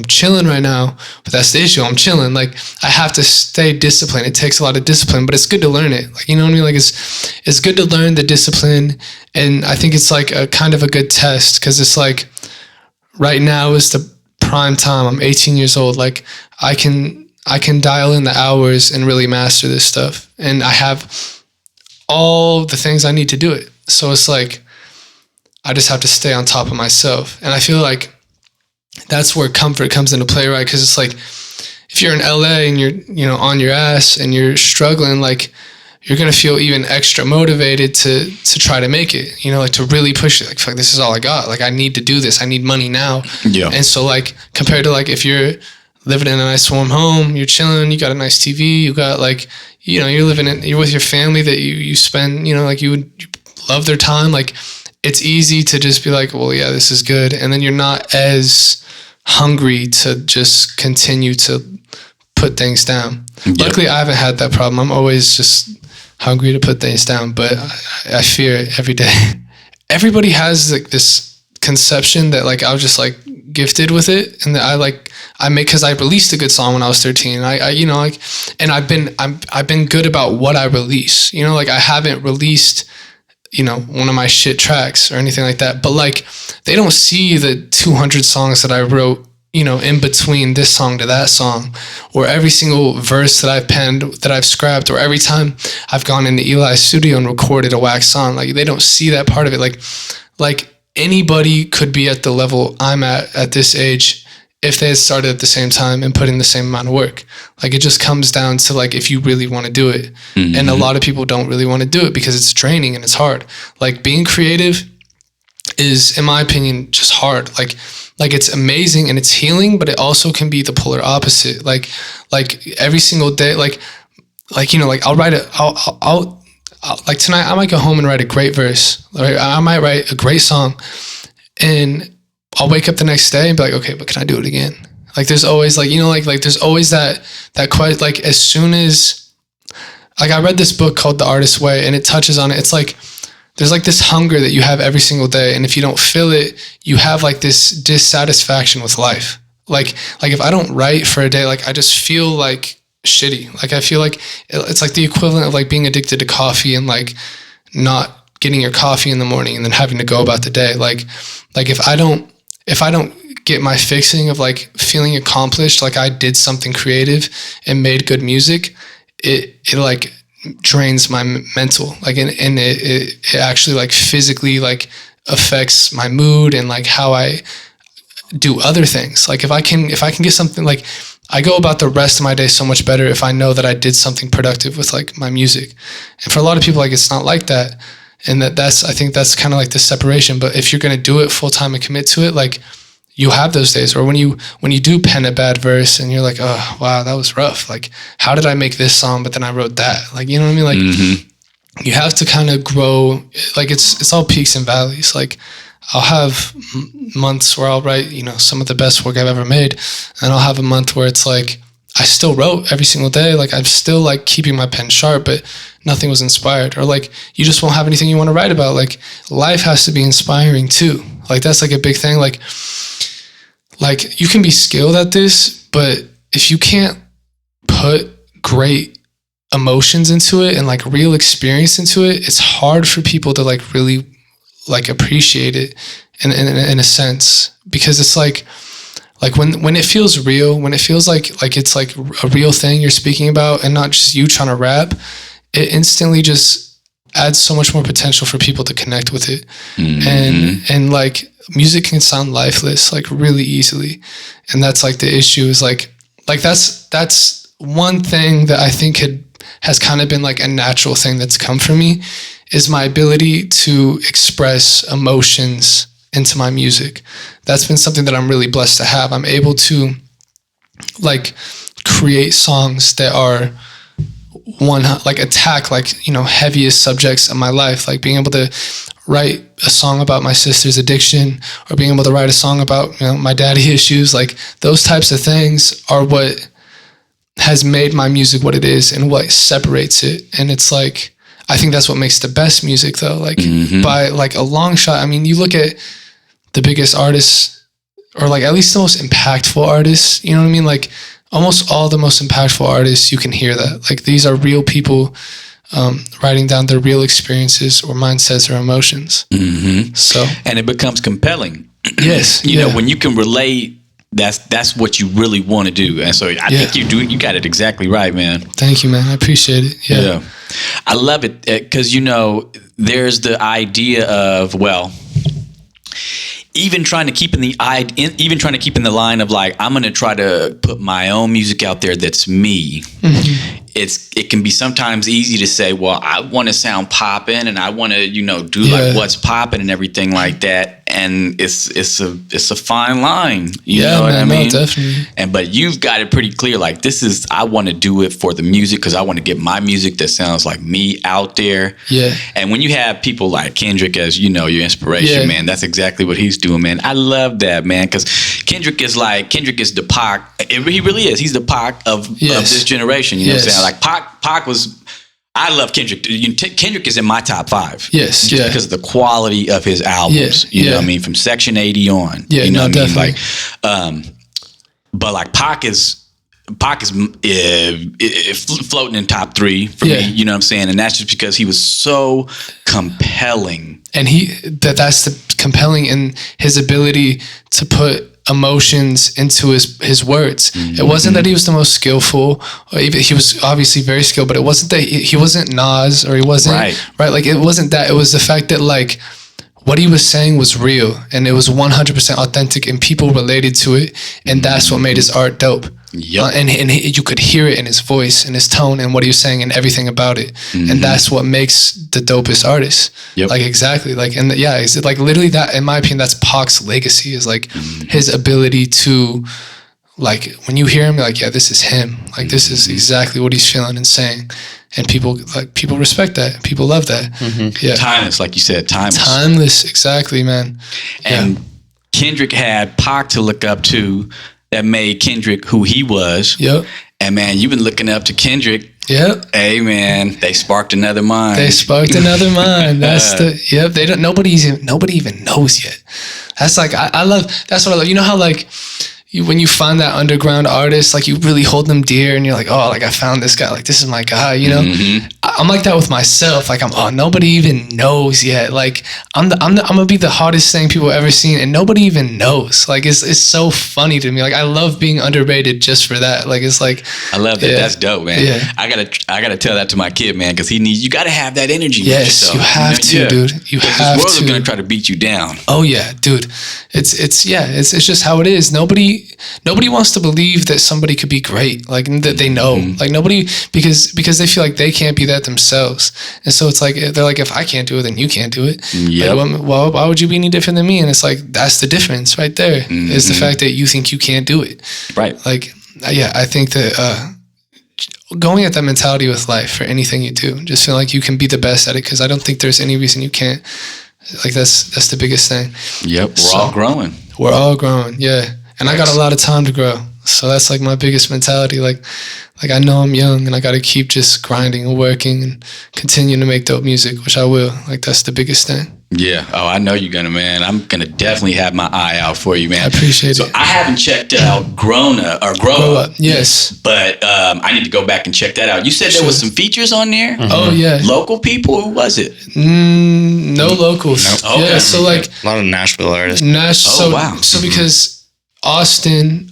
chilling right now, but that's the issue. I'm chilling. Like I have to stay disciplined. It takes a lot of discipline, but it's good to learn it. Like, you know what I mean? Like it's good to learn the discipline. And I think it's like a kind of a good test, because it's like right now is the prime time. I'm 18 years old. Like I can dial in the hours and really master this stuff. And I have all the things I need to do it. So it's like, I just have to stay on top of myself. And I feel like that's where comfort comes into play, right? Because it's like, if you're in LA and you're, you know, on your ass and you're struggling, like you're going to feel even extra motivated to try to make it, you know, like to really push it. Like, fuck, this is all I got. Like I need to do this. I need money now. Yeah. And so like, compared to like, if you're living in a nice warm home, you're chilling, you got a nice TV, you got like, you know, you're with your family that you spend, you know, like you love their time. Like it's easy to just be like, well, yeah, this is good. And then you're not as hungry to just continue to put things down. Yep. Luckily, I haven't had that problem. I'm always just hungry to put things down, but I fear it every day. Everybody has like this conception that like I was just like gifted with it, and that I make, because I released a good song when I was 13. I you know, like, and I've been good about what I release. You know, like I haven't released, you know, one of my shit tracks or anything like that. But like they don't see the 200 songs that I wrote, you know, in between this song to that song, or every single verse that I've penned, that I've scrapped, or every time I've gone into Eli's studio and recorded a wax song. Like they don't see that part of it. Like anybody could be at the level I'm at this age if they had started at the same time and put in the same amount of work. Like it just comes down to like, if you really want to do it. Mm-hmm. And a lot of people don't really want to do it because it's draining and it's hard. Like being creative is, in my opinion, just hard. Like it's amazing and it's healing, but it also can be the polar opposite. Like every single day, like, you know, like I'll like tonight I might go home and write a great verse. Right? I might write a great song, and I'll wake up the next day and be like, okay, but can I do it again? Like there's always like, you know, like there's always that question. Like as soon as, like I read this book called The Artist's Way, and it touches on it. It's like, there's like this hunger that you have every single day. And if you don't feel it, you have like this dissatisfaction with life. Like if I don't write for a day, like I just feel like shitty. Like I feel like it's like the equivalent of like being addicted to coffee and like not getting your coffee in the morning and then having to go about the day. Like if I don't get my fixing of like feeling accomplished, like I did something creative and made good music, it like drains my mental, like, and it actually like physically like affects my mood and like how I do other things. Like if I can get something, like I go about the rest of my day so much better if I know that I did something productive with like my music. And for a lot of people, like it's not like that. And I think that's kind of like the separation. But if you're going to do it full time and commit to it, like you have those days. Or when you do pen a bad verse and you're like, oh wow, that was rough. Like how did I make this song, but then I wrote that? Like, you know what I mean? Like mm-hmm. You have to kind of grow. Like it's all peaks and valleys. Like I'll have months where I'll write, you know, some of the best work I've ever made. And I'll have a month where it's like, I still wrote every single day. Like I'm still like keeping my pen sharp, but nothing was inspired. Or like, you just won't have anything you want to write about. Like life has to be inspiring too. Like that's like a big thing. Like you can be skilled at this, but if you can't put great emotions into it and like real experience into it, it's hard for people to like really like appreciate it in a sense, because it's like when it feels real, when it feels like it's like a real thing you're speaking about and not just you trying to rap, it instantly just adds so much more potential for people to connect with it. Mm-hmm. And like music can sound lifeless like really easily, and that's like the issue is like that's one thing that I think has kind of been like a natural thing that's come from me, is my ability to express emotions into my music. That's been something that I'm really blessed to have. I'm able to like create songs that are attack like, you know, heaviest subjects of my life, like being able to write a song about my sister's addiction, or being able to write a song about, you know, my daddy issues. Like those types of things are what has made my music what it is and what separates it. And it's like, I think that's what makes the best music though. Like by like a long shot. I mean, you look at the biggest artists, or like at least the most impactful artists, you know what I mean? Like almost all the most impactful artists, you can hear that. Like these are real people writing down their real experiences or mindsets or emotions. So, and it becomes compelling. Yes. You know, when you can relate, that's what you really want to do. And so I think you got it exactly right, man. Thank you, man. I appreciate it. Yeah. I love it because, you know, there's the idea of, well, even trying to keep in the line of like, I'm going to try to put my own music out there that's me. It can be sometimes easy to say, well, I want to sound poppin' and I want to, you know, do like what's poppin' and everything like that. And it's a fine line. You know what I mean? No, definitely. But you've got it pretty clear. Like I want to do it for the music because I want to get my music that sounds like me out there. Yeah. And when you have people like Kendrick as, you know, your inspiration, man, that's exactly what he's doing, man. I love that, man, because Kendrick is the Pac. He really is. He's the Pac of this generation. You know what I'm saying? Like Pac was. I love Kendrick. Kendrick is in my top 5. Yes, just because of the quality of his albums. You know what I mean? From Section 80 on. Yeah, you know what I mean? Like, but like Pac is floating in top 3 for me. You know what I'm saying? And that's just because he was so compelling. And that's the compelling in his ability to put emotions into his words. It wasn't that he was the most skillful, or even he was obviously very skilled, but it wasn't that he wasn't Nas, or he wasn't right. Like it wasn't that. It was the fact that like what he was saying was real and it was 100% authentic and people related to it, and that's what made his art dope. Yep. And you could hear it in his voice and his tone and what he was saying and everything about it. And that's what makes the dopest artist. Yep. Like exactly. Like, and it's like literally that, in my opinion, that's Pac's legacy, is like his ability to, like, when you hear him, you're like, yeah, this is him. Like, this is exactly what he's feeling and saying. And people respect that. People love that. Yeah. Timeless, like you said, timeless. Timeless, exactly, man. And Kendrick had Pac to look up to, that made Kendrick who he was. Yep. And man, you've been looking up to Kendrick. Yep. Hey man, they sparked another mind. That's They don't. Nobody even knows yet. That's like I love. That's what I love. You know how like when you find that underground artist, like you really hold them dear, and you're like, oh, like I found this guy. Like this is my guy. You know. I'm like that with myself. Like nobody even knows yet. Like I'm gonna be the hottest thing people ever seen, and nobody even knows. Like it's so funny to me. Like I love being underrated just for that. Like it's like I love that. That's dope, man. Yeah. I gotta tell that to my kid, man, because you gotta have that energy. Yes, you have to, dude. You have to. This world is gonna try to beat you down. Oh yeah, dude. It's just how it is. Nobody wants to believe that somebody could be great. Like that they know. Like nobody because they feel like they can't be that themselves, and so it's like they're like, if I can't do it, then you can't do it. Yeah. Like, well, why would you be any different than me? And it's like that's the difference right there. Is the fact that you think you can't do it. Right. Like I think that going at that mentality with life for anything you do, just feel like you can be the best at it, because I don't think there's any reason you can't. Like that's the biggest thing. Yep. We're all growing. We're all growing. Yeah. And I got a lot of time to grow. So that's like my biggest mentality. Like I know I'm young and I got to keep just grinding and working and continuing to make dope music, which I will. Like that's the biggest thing. Yeah. Oh, I know you're going to, man. I'm going to definitely have my eye out for you, man. I appreciate it. So I haven't checked out Grow Up. Yes. But I need to go back and check that out. You said there was some features on there? Oh, yeah. Local people? Who was it? No locals. Nope. Okay. Yeah. So like a lot of Nashville artists. Wow. So because Austin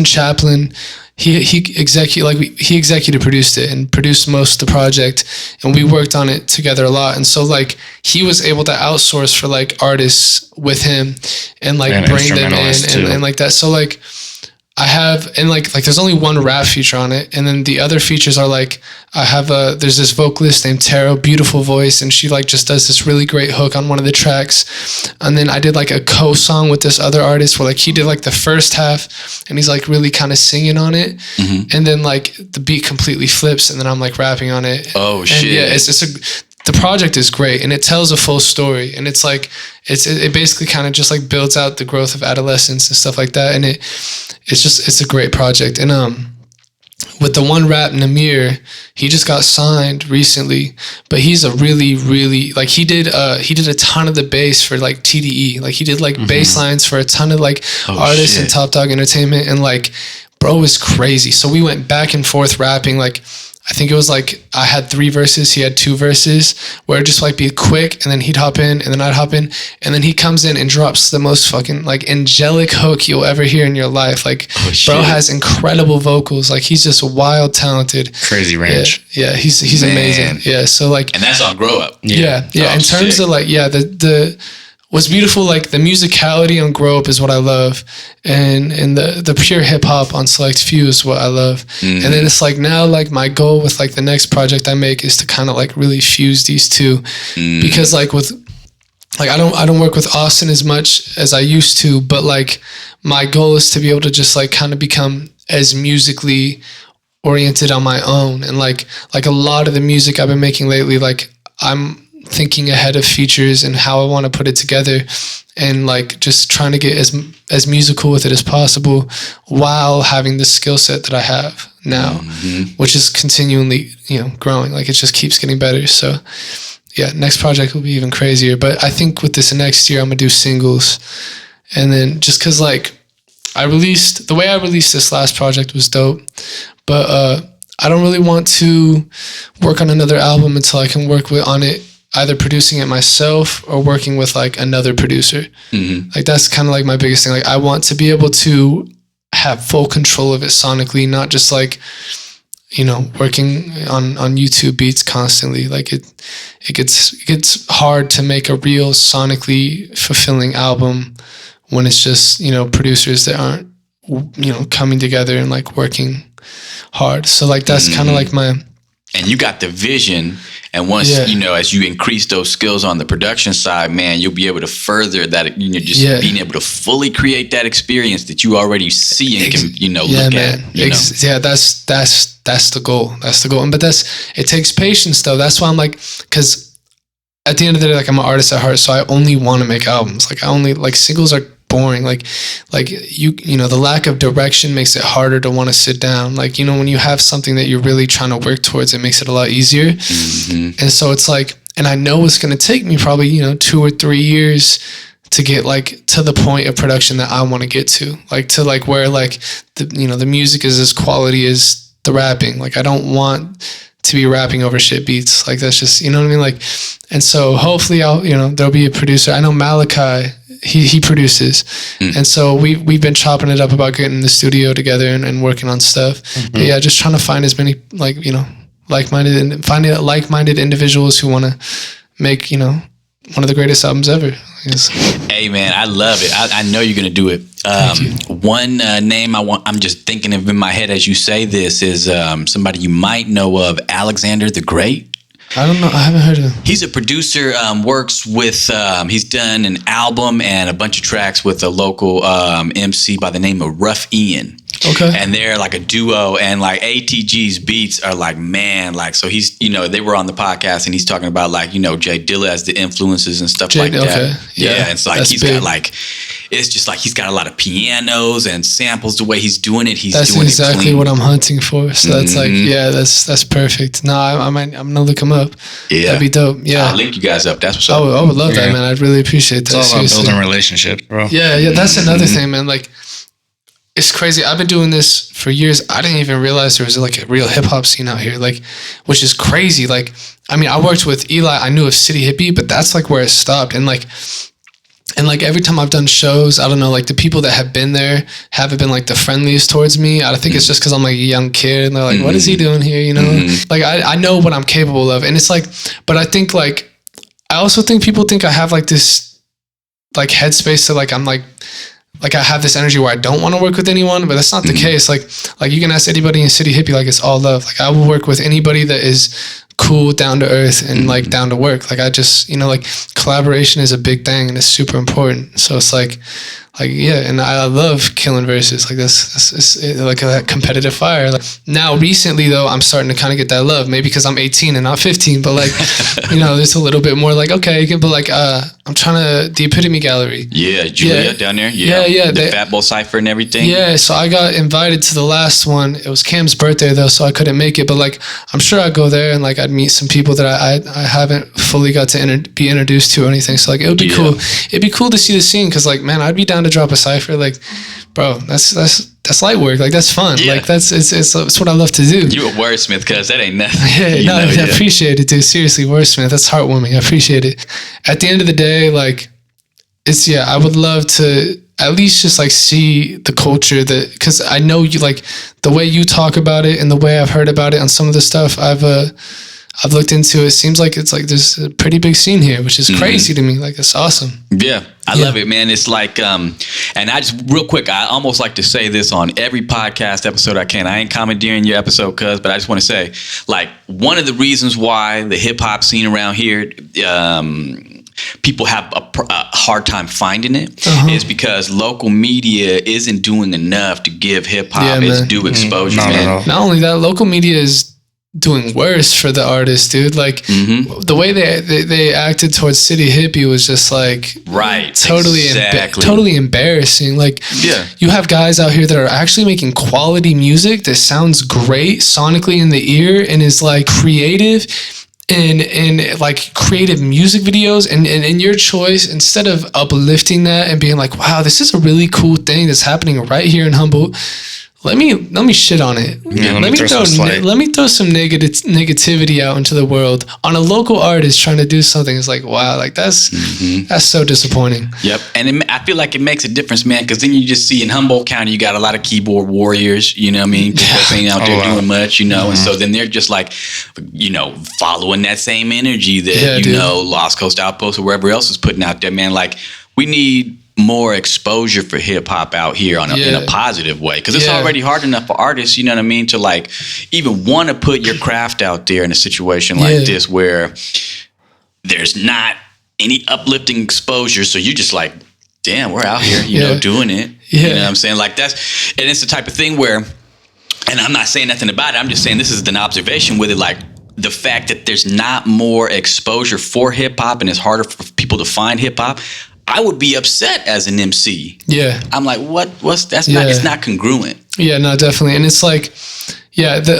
Chaplin, he executive produced it and produced most of the project, and we worked on it together a lot. And so like he was able to outsource for like artists with him and like bring them in and like that. So like I have, and like there's only one rap feature on it, and then the other features are like there's this vocalist named Tara, beautiful voice, and she like just does this really great hook on one of the tracks. And then I did like a co-song with this other artist where like he did like the first half and he's like really kind of singing on it, and then like the beat completely flips and then I'm like rapping on it. Oh shit. And yeah, the project is great and it tells a full story, and it's like it basically kind of just like builds out the growth of adolescence and stuff like that, and it's a great project. And with the one rap Namir, he just got signed recently, but he's a really, really, like he did a ton of the bass for like TDE. Like he did like bass lines for a ton of like artists and Top Dog Entertainment, and like bro is crazy. So we went back and forth rapping. Like I think it was like I had 3 verses, he had 2 verses, where it'd just like be quick, and then he'd hop in, and then I'd hop in, and then he comes in and drops the most fucking like angelic hook you'll ever hear in your life. Like bro has incredible vocals. Like he's just wild talented. Crazy range. Yeah, he's amazing. Yeah, so like, and that's on Grow Up. Yeah. In terms of like, the what's beautiful, like the musicality on Grow Up is what I love, and the pure hip hop on Select Few is what I love. And then it's like now, like my goal with like the next project I make is to kind of like really fuse these two, because like with like I don't work with Austin as much as I used to, but like my goal is to be able to just like kind of become as musically oriented on my own, and like a lot of the music I've been making lately, like I'm thinking ahead of features and how I want to put it together, and like just trying to get as musical with it as possible while having the skill set that I have now, which is continually, growing. Like it just keeps getting better. So yeah, next project will be even crazier. But I think with this next year, I'm gonna do singles, and then just cause like the way I released this last project was dope, but I don't really want to work on another album until I can work on it, either producing it myself or working with like another producer. Like that's kind of like my biggest thing. Like I want to be able to have full control of it sonically, not just like, working on YouTube beats constantly. Like it gets hard to make a real sonically fulfilling album when it's just, producers that aren't, coming together and like working hard. So like that's kind of like my... And you got the vision, and once as you increase those skills on the production side, man, you'll be able to further that. Being able to fully create that experience that you already see and can look man. at. Yeah, that's the goal. That's the goal. But it takes patience though. That's why I'm like, because at the end of the day, like I'm an artist at heart, so I only want to make albums. Like I only like singles are boring. Like the lack of direction makes it harder to want to sit down. Like, when you have something that you're really trying to work towards, it makes it a lot easier. And so it's like, and I know it's going to take me probably, 2 or 3 years to get like to the point of production that I want to get to, like to like where like the music is as quality as the rapping. Like I don't want to be rapping over shit beats. Like that's just, what I mean? Like, and so hopefully I'll, there'll be a producer. I know Malachi, he produces. And so we've been chopping it up about getting in the studio together and working on stuff. But yeah, just trying to find as many like-minded individuals who want to make, one of the greatest albums ever. Hey man, I love it. I know you're gonna do it. One name I'm just thinking of in my head as you say this is somebody you might know of, Alexander the Great. I don't know. I haven't heard of him. He's a producer, works with, he's done an album and a bunch of tracks with a local MC by the name of Rough Ian. Okay. And they're like a duo, and like ATG's beats are like, man, like, so he's, they were on the podcast and he's talking about like, Jay Dilla as the influences and stuff like that. Okay. Yeah. And it's like, he's big. Got like, it's just like he's got a lot of pianos and samples. The way he's doing it, that's doing exactly it clean. what I'm hunting for. So that's like, that's perfect. No, I'm gonna look him up. Yeah, that'd be dope. Yeah, I'll link you guys up. That's what's up. I would love that, man. I'd really appreciate that. It's all about building relationships, bro. Yeah. That's another thing, man. Like, it's crazy. I've been doing this for years. I didn't even realize there was like a real hip hop scene out here, like, which is crazy. Like, I mean, I worked with Eli. I knew of City Hippie, but that's like where it stopped. And like every time I've done shows, I don't know, like the people that have been there haven't been like the friendliest towards me. I think it's just because I'm like a young kid and they're like, what is he doing here? Like I know what I'm capable of. And it's like, but I think like, I also think people think I have like this like headspace to like, I'm like I have this energy where I don't want to work with anyone, but that's not the case. Like you can ask anybody in City Hippie, like it's all love. Like I will work with anybody that is cool, down to earth, and like down to work. Like I just, like collaboration is a big thing and it's super important. So it's like Like, yeah, and I love killing verses. Like, that's like a competitive fire. Like, now, recently, though, I'm starting to kind of get that love. Maybe because I'm 18 and not 15, but, like, there's a little bit more, like, okay, but, like, I'm trying to, the Epitome Gallery. Yeah, Julia down there. Yeah. The Fat Bowl Cypher and everything. Yeah, so I got invited to the last one. It was Cam's birthday, though, so I couldn't make it. But, like, I'm sure I'd go there and, like, I'd meet some people that I haven't fully got to be introduced to or anything. So, like, it would be cool. It'd be cool to see the scene because, like, man, I'd be down to drop a cypher. Like, bro, that's light work. Like, that's fun. Yeah. Like, it's what I love to do. You a wordsmith, cuz that ain't nothing. I appreciate it, dude. Seriously, wordsmith. That's heartwarming. I appreciate it. At the end of the day, like, I would love to at least just, like, see the culture because I know you, like, the way you talk about it and the way I've heard about it on some of the stuff I've looked into. It seems like it's like there's a pretty big scene here, which is crazy to me. Like, it's awesome. Yeah, I love it, man. It's like, and I just real quick, I almost like to say this on every podcast episode I can. I ain't commandeering your episode, cuz, but I just want to say, like, one of the reasons why the hip hop scene around here, people have a hard time finding it is because local media isn't doing enough to give hip hop its due exposure, man. Not only that, local media is doing worse for the artists, dude. Like, the way they acted towards City Hippie was just like totally embarrassing. Like, you have guys out here that are actually making quality music that sounds great sonically in the ear and is, like, creative and like creative music videos, and your choice, instead of uplifting that and being like, wow, this is a really cool thing that's happening right here in Humboldt, let me shit on it. Yeah, let me throw some negativity out into the world on a local artist trying to do something. It's like, wow, like that's so disappointing. Yep, and I feel like it makes a difference, man, because then you just see in Humboldt County, you got a lot of keyboard warriors, you know what I mean? People ain't out there doing much, and so then they're just like, following that same energy that, Lost Coast Outpost or wherever else is putting out there, man. Like, we need more exposure for hip hop out here in a positive way, because it's already hard enough for artists, you know what I mean, to, like, even want to put your craft out there in a situation like this where there's not any uplifting exposure. So you're just like, damn, we're out here, you know, doing it. You know what I'm saying? Like, and it's the type of thing where, and I'm not saying nothing about it, I'm just saying this is an observation with it, like, the fact that there's not more exposure for hip hop and it's harder for people to find hip hop. I would be upset as an MC. Yeah. I'm like, it's not congruent. Yeah, no, definitely. And it's like,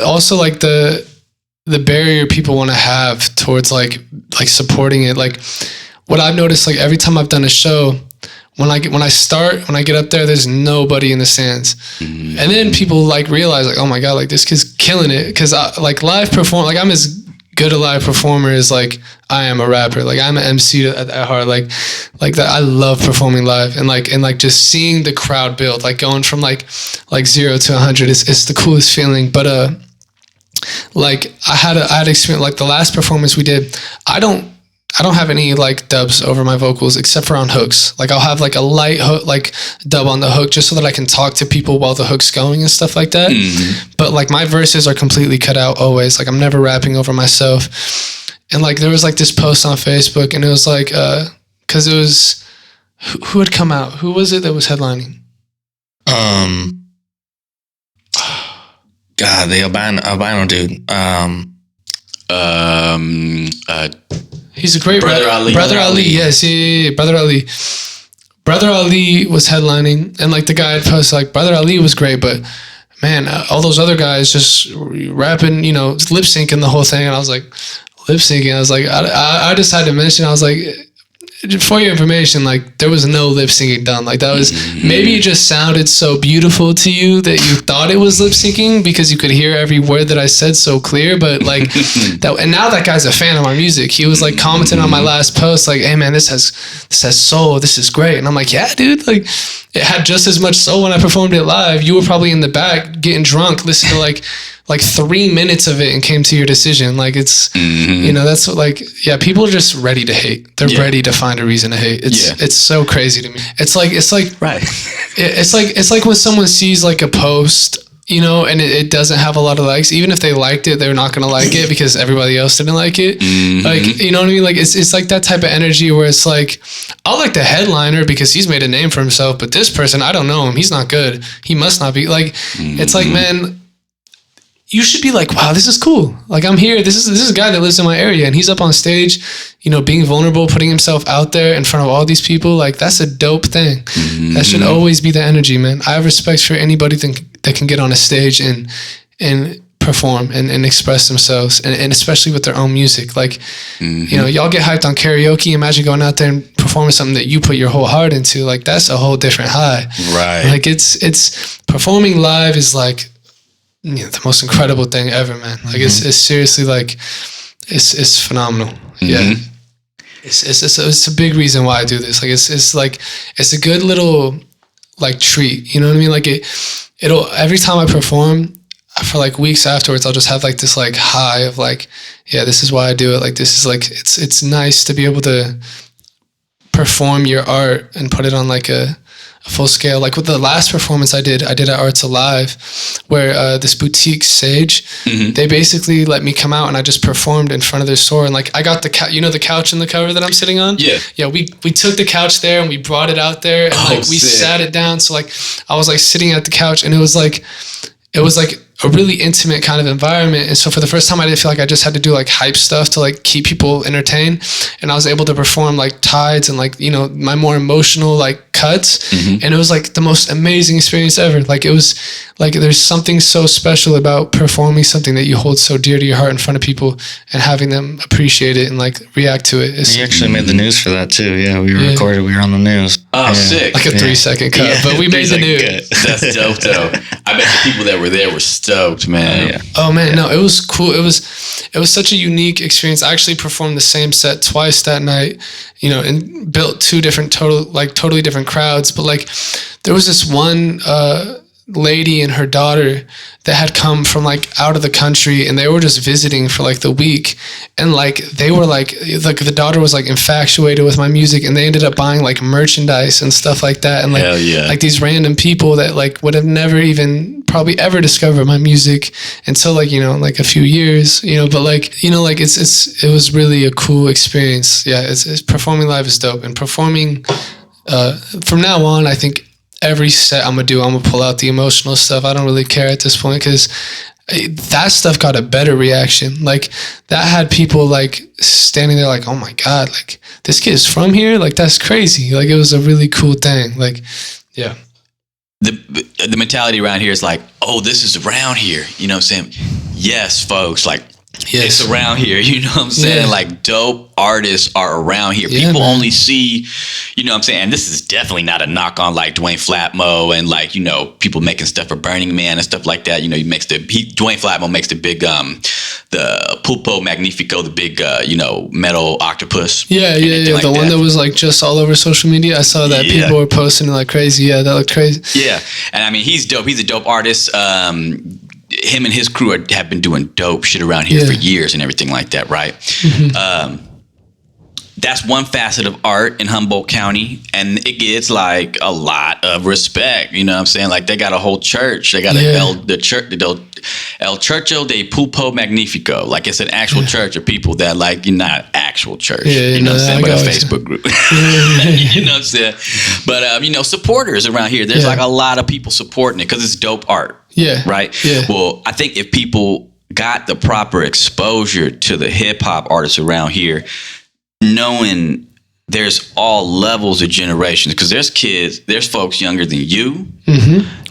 also like the barrier people want to have towards like supporting it. Like, what I've noticed, like, every time I've done a show, when I get up there, there's nobody in the stands. And then people, like, realize, like, oh my God, like, this kid's killing it. Cause like live perform, like, I'm as good a live performer as, like, I am a rapper. Like, I'm an MC at heart. Like that. I love performing live and just seeing the crowd build, like, going from like 0 to 100 is the coolest feeling. But like, I had experience, like, the last performance we did, I don't have any, like, dubs over my vocals except for on hooks. Like, I'll have, like, a light hook, like, dub on the hook just so that I can talk to people while the hook's going and stuff like that. But, like, my verses are completely cut out always. Like, I'm never rapping over myself. And, like, there was, like, this post on Facebook, and it was like, because it was, who had come out? Who was it that was headlining? God, the albino dude. He's a great Brother Ali. Brother Ali, yes, yeah, Brother Ali. Brother Ali was headlining, and, like, the guy had posted, like, Brother Ali was great, but, man, all those other guys just rapping, lip syncing the whole thing, and I was like, lip syncing. I was like, I just had to mention, I was like, for your information, like, there was no lip syncing done. Like, that was, maybe it just sounded so beautiful to you that you thought it was lip syncing because you could hear every word that I said so clear. But, like, and now that guy's a fan of my music. He was, like, commenting on my last post, like, hey man, this has soul, this is great. And I'm like, yeah, dude, like, it had just as much soul when I performed it live. You were probably in the back getting drunk, listening to like 3 minutes of it and came to your decision. Like, it's, that's what, like, people are just ready to hate. They're ready to find a reason to hate. It's so crazy to me. It's like, right. It's like when someone sees, like, a post, you know, and it doesn't have a lot of likes. Even if they liked it, they're not going to like it because everybody else didn't like it. Mm-hmm. Like, you know what I mean? Like, it's like that type of energy where it's like, I'll like the headliner because he's made a name for himself, but this person, I don't know him. He's not good. He must not be. Like, it's like, man, you should be like, wow, this is cool. Like, I'm here. This is a guy that lives in my area, and he's up on stage, you know, being vulnerable, putting himself out there in front of all these people. Like, that's a dope thing. Mm-hmm. That should always be the energy, man. I have respect for anybody that can get on a stage and perform and express themselves, and especially with their own music. Like, you know, y'all get hyped on karaoke. Imagine going out there and performing something that you put your whole heart into. Like, that's a whole different high. Right. Like, it's performing live is like, you know, the most incredible thing ever, man. Like, it's seriously like, it's phenomenal. Yeah. It's a big reason why I do this. Like, it's like, it's a good little like treat, you know what I mean? Like, it'll, every time I perform for like weeks afterwards, I'll just have like this like high of like, yeah, this is why I do it. Like, this is like, it's nice to be able to perform your art and put it on like a full scale. Like with the last performance I did at Arts Alive, where this boutique Sage, they basically let me come out and I just performed in front of their store. And like, I got the you know, the couch in the cover that I'm sitting on? Yeah. We took the couch there and we brought it out there, and like we sat it down. So like, I was like sitting at the couch, and it was like a really intimate kind of environment. And so for the first time, I didn't feel like I just had to do like hype stuff to like keep people entertained. And I was able to perform like tides and like, you know, my more emotional like cuts. And it was like the most amazing experience ever. Like, it was like, there's something so special about performing something that you hold so dear to your heart in front of people and having them appreciate it and like react to it. You actually made the news for that too. Yeah, we recorded. We were on the news. Oh, sick! Like a 3-second cut, but we made the news. That's dope, though. I bet the people that were there were stoked, man. Oh man, no, it was cool. It was such a unique experience. I actually performed the same set twice that night, you know, and built two different totally different crowds. But like, there was this one lady and her daughter that had come from like out of the country, and they were just visiting for like the week, and like they were like the daughter was like infatuated with my music, and they ended up buying like merchandise and stuff like that, and like like these random people that like would have never even probably ever discovered my music until like, you know, like a few years, you know. But like, you know, like it was really a cool experience. Yeah, it's performing live is dope, and performing from now on, I think every set I'm gonna pull out the emotional stuff. I don't really care at this point, because that stuff got a better reaction. Like, that had people like standing there like, oh my God, like this kid is from here? Like, that's crazy. Like, it was a really cool thing. Like, yeah. The mentality around here is like, oh, this is around here. You know what I'm saying? Yes, folks, like, it's around here, you know what I'm saying? Yeah. Like, dope artists are around here. Yeah, people man. only see, you know what I'm saying? And this is definitely not a knock on like Dwayne Flatmo and like, you know, people making stuff for Burning Man and stuff like that. You know, Dwayne Flatmo makes the big, the Pulpo Magnifico, the big, you know, metal octopus. Yeah. Like the one that was like just all over social media. I saw that people were posting like crazy. Yeah, that looked crazy. Yeah. And I mean, he's dope. He's a dope artist. Him and his crew have been doing dope shit around here for years and everything like that, right? That's one facet of art in Humboldt County, and it gets like a lot of respect. You know what I'm saying? Like, they got a whole church. They got El Churcho de Pulpo Magnifico. Like, it's an actual church of people that like, you're not actual church. You know what I'm saying? But a Facebook group. You know what I'm saying? But you know, supporters around here. There's like a lot of people supporting it because it's dope art. Yeah. Right? Yeah. Well, I think if people got the proper exposure to the hip hop artists around here, knowing there's all levels of generations, because there's folks younger than you,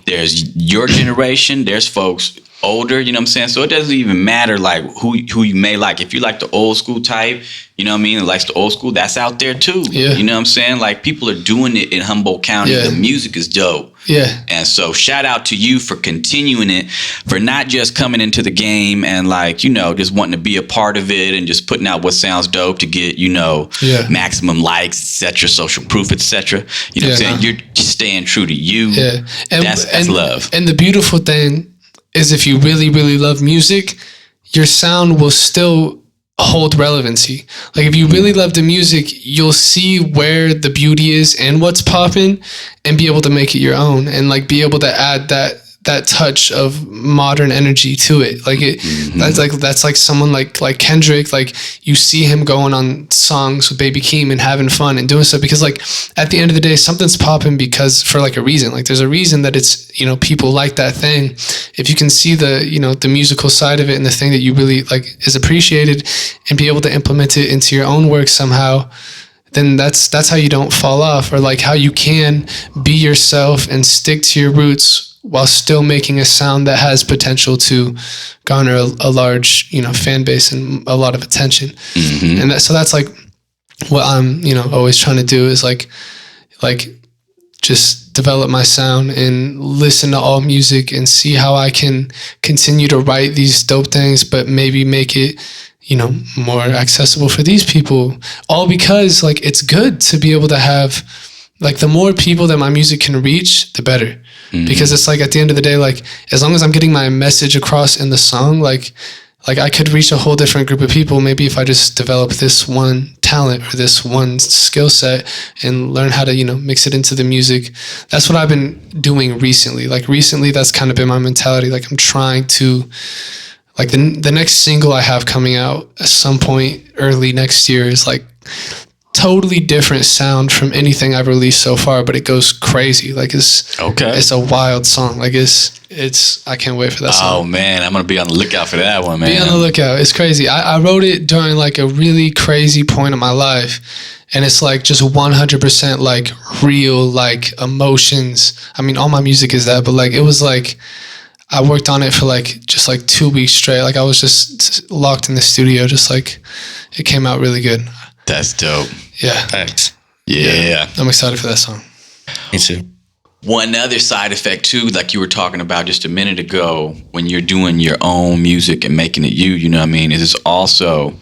there's your generation, there's folks older, you know what I'm saying? So it doesn't even matter like who you may like. If you like the old school type, you know what I mean, and likes the old school, that's out there too. Yeah. You know what I'm saying? Like, people are doing it in Humboldt County. The music is dope. Yeah. And so shout out to you for continuing it, for not just coming into the game and like, you know, just wanting to be a part of it and just putting out what sounds dope to get, you know, maximum likes, etc., social proof, etc. You know what I'm saying? You're just staying true to you. Yeah. And that's love. And the beautiful thing is, if you really, really love music, your sound will still hold relevancy. Like, if you really love the music, you'll see where the beauty is and what's popping, and be able to make it your own, and like be able to add that touch of modern energy to it. Like it, that's like someone like Kendrick. Like you see him going on songs with Baby Keem and having fun and doing stuff because like at the end of the day, something's popping because for like a reason. Like there's a reason that it's, you know, people like that thing. If you can see the, you know, the musical side of it and the thing that you really like is appreciated and be able to implement it into your own work somehow, then that's how you don't fall off, or like how you can be yourself and stick to your roots while still making a sound that has potential to garner a large, you know, fan base and a lot of attention. And so that's like what I'm, you know, always trying to do is like just develop my sound and listen to all music and see how I can continue to write these dope things, but maybe make it, you know, more accessible for these people, all because like it's good to be able to have like the more people that my music can reach, the better. Because it's like at the end of the day, like as long as I'm getting my message across in the song, like I could reach a whole different group of people maybe if I just develop this one talent or this one skill set and learn how to, you know, mix it into the music. That's what I've been doing recently. Like recently that's kind of been my mentality. Like I'm trying to, like the next single I have coming out at some point early next year is like totally different sound from anything I've released so far, but it goes crazy. Like it's a wild song. Like it's I can't wait for that song. Oh man, I'm gonna be on the lookout for that one, man. Be on the lookout. It's crazy. I wrote it during like a really crazy point of my life, and it's like just 100% like real like emotions. I mean, all my music is that, but like it was like I worked on it for like just like 2 weeks straight. Like I was just locked in the studio, just like it came out really good. That's dope. Yeah. Thanks. Yeah. I'm excited for that song. Me too. One other side effect too, like you were talking about just a minute ago, when you're doing your own music and making it you know what I mean, is it's also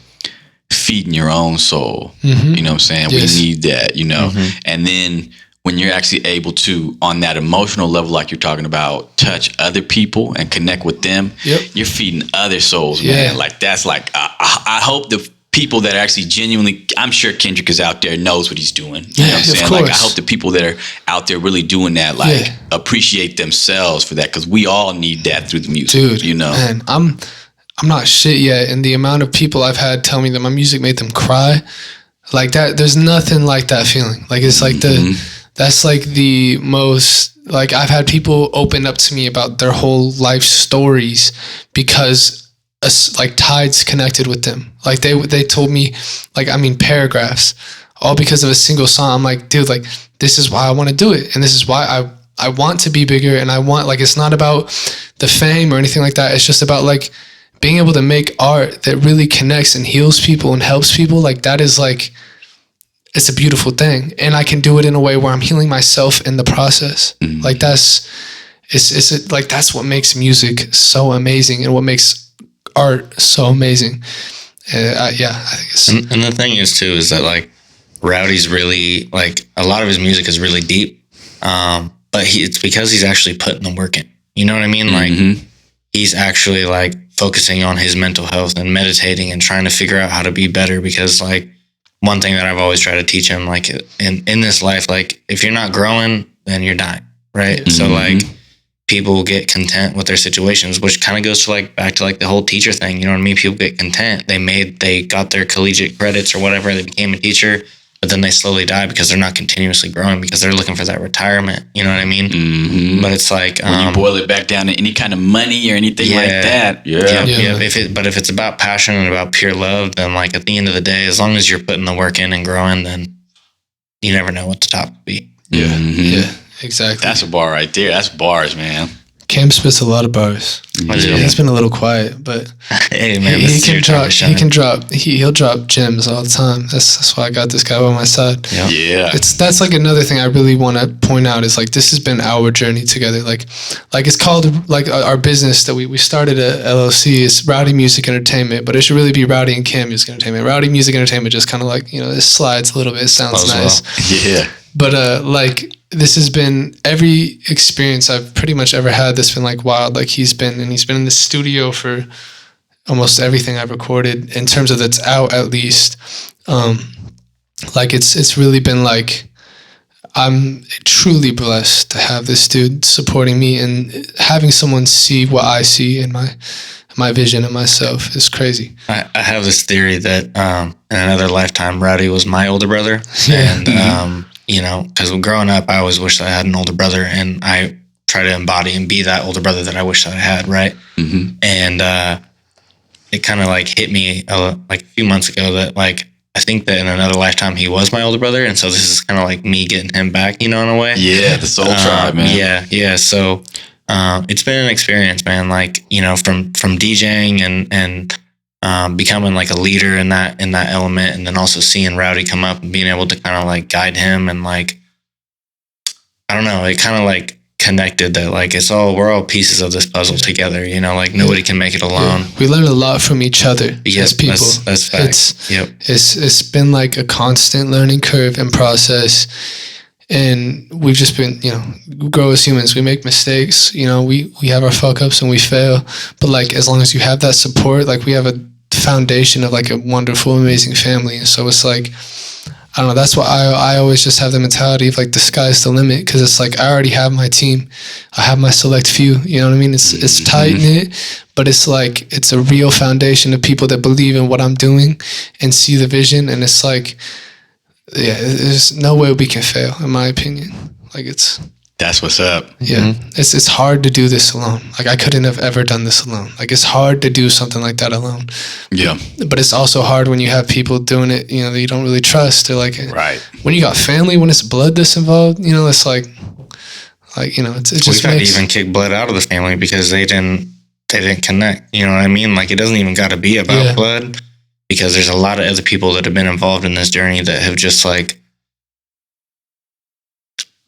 feeding your own soul. You know what I'm saying? Yes. We need that, you know. And then when you're actually able to, on that emotional level, like you're talking about, touch other people and connect with them, you're feeding other souls, man. Like that's like, I hope the people that are actually genuinely, I'm sure Kendrick is out there, knows what he's doing. You know what I'm saying? Of course. Like I hope the people that are out there really doing that, like appreciate themselves for that, because we all need that through the music. Dude, you know, man, I'm not shit yet, and the amount of people I've had tell me that my music made them cry, like that, there's nothing like that feeling. Like it's like that's like the most, like I've had people open up to me about their whole life stories because like tides connected with them. Like they told me, like, I mean, paragraphs, all because of a single song. I'm like, dude, like this is why I want to do it, and this is why I want to be bigger, and I want, like, it's not about the fame or anything like that. It's just about like being able to make art that really connects and heals people and helps people. Like that is like, it's a beautiful thing, and I can do it in a way where I'm healing myself in the process. Like that's like that's what makes music so amazing, and what makes art so amazing. I think it's, and the thing is too is that like Rowdy's really, like, a lot of his music is really deep, but it's because he's actually putting the work in. You know what I mean? Like he's actually like focusing on his mental health and meditating and trying to figure out how to be better, because like one thing that I've always tried to teach him, like in this life, like if you're not growing, then you're dying, right? So like people get content with their situations, which kind of goes to like back to like the whole teacher thing. You know what I mean? People get content. They got their collegiate credits or whatever. They became a teacher, but then they slowly die because they're not continuously growing, because they're looking for that retirement. You know what I mean? But it's like, when you boil it back down to any kind of money or anything like that. But if it's about passion and about pure love, then like at the end of the day, as long as you're putting the work in and growing, then you never know what the top will be. yeah, exactly. That's a bar right there. That's bars, man. Cam spits a lot of bars. He's been a little quiet, but hey, man, he'll drop gems all the time. That's why I got this guy by my side. Yeah. That's like another thing I really want to point out is like this has been our journey together. Like it's called, like, our business that we started a LLC is Rowdy Music Entertainment, but it should really be Rowdy and Cam Music Entertainment. Rowdy Music Entertainment just kind of like, you know, it slides a little bit. It sounds nice. Well. Yeah. But like this has been, every experience I've pretty much ever had that's been like wild. Like he's been in the studio for almost everything I've recorded, in terms of that's out at least. Like it's really been like, I'm truly blessed to have this dude supporting me, and having someone see what I see in my vision of myself is crazy. I have this theory that in another lifetime, Rowdy was my older brother. Yeah. And, you know, because growing up, I always wished I had an older brother, and I try to embody and be that older brother that I wish that I had, right? Mm-hmm. And it kind of like hit me like a few months ago that like, I think that in another lifetime he was my older brother, and so this is kind of like me getting him back, you know, in a way. Yeah, the soul tribe, man. Yeah. So it's been an experience, man. Like, you know, from DJing and becoming like a leader in that element, and then also seeing Rowdy come up and being able to kind of like guide him, and like, I don't know, it kind of like connected that like we're all pieces of this puzzle together, you know, like nobody can make it alone. Yeah. We learn a lot from each other as people. That's facts. It's been like a constant learning curve and process, and we've just been, you know, we grow as humans, we make mistakes, you know, we have our fuck ups and we fail, but like as long as you have that support, like we have a foundation of like a wonderful, amazing family. And so it's like, I don't know, that's why I always just have the mentality of like the sky's the limit, because it's like I already have my team, I have my select few, you know what I mean? It's tight knit, but it's like it's a real foundation of people that believe in what I'm doing and see the vision, and it's like, yeah, there's no way we can fail, in my opinion. Like that's what's up. Yeah, mm-hmm. It's hard to do this alone. Like I couldn't have ever done this alone. Like it's hard to do something like that alone. Yeah. But it's also hard when you have people doing it, you know, that you don't really trust. Or like, right. When you got family, when it's blood that's involved, you know, it's like, you know, it just we got to even kick blood out of the family because they didn't connect. You know what I mean? Like it doesn't even got to be about blood, because there's a lot of other people that have been involved in this journey that have just like,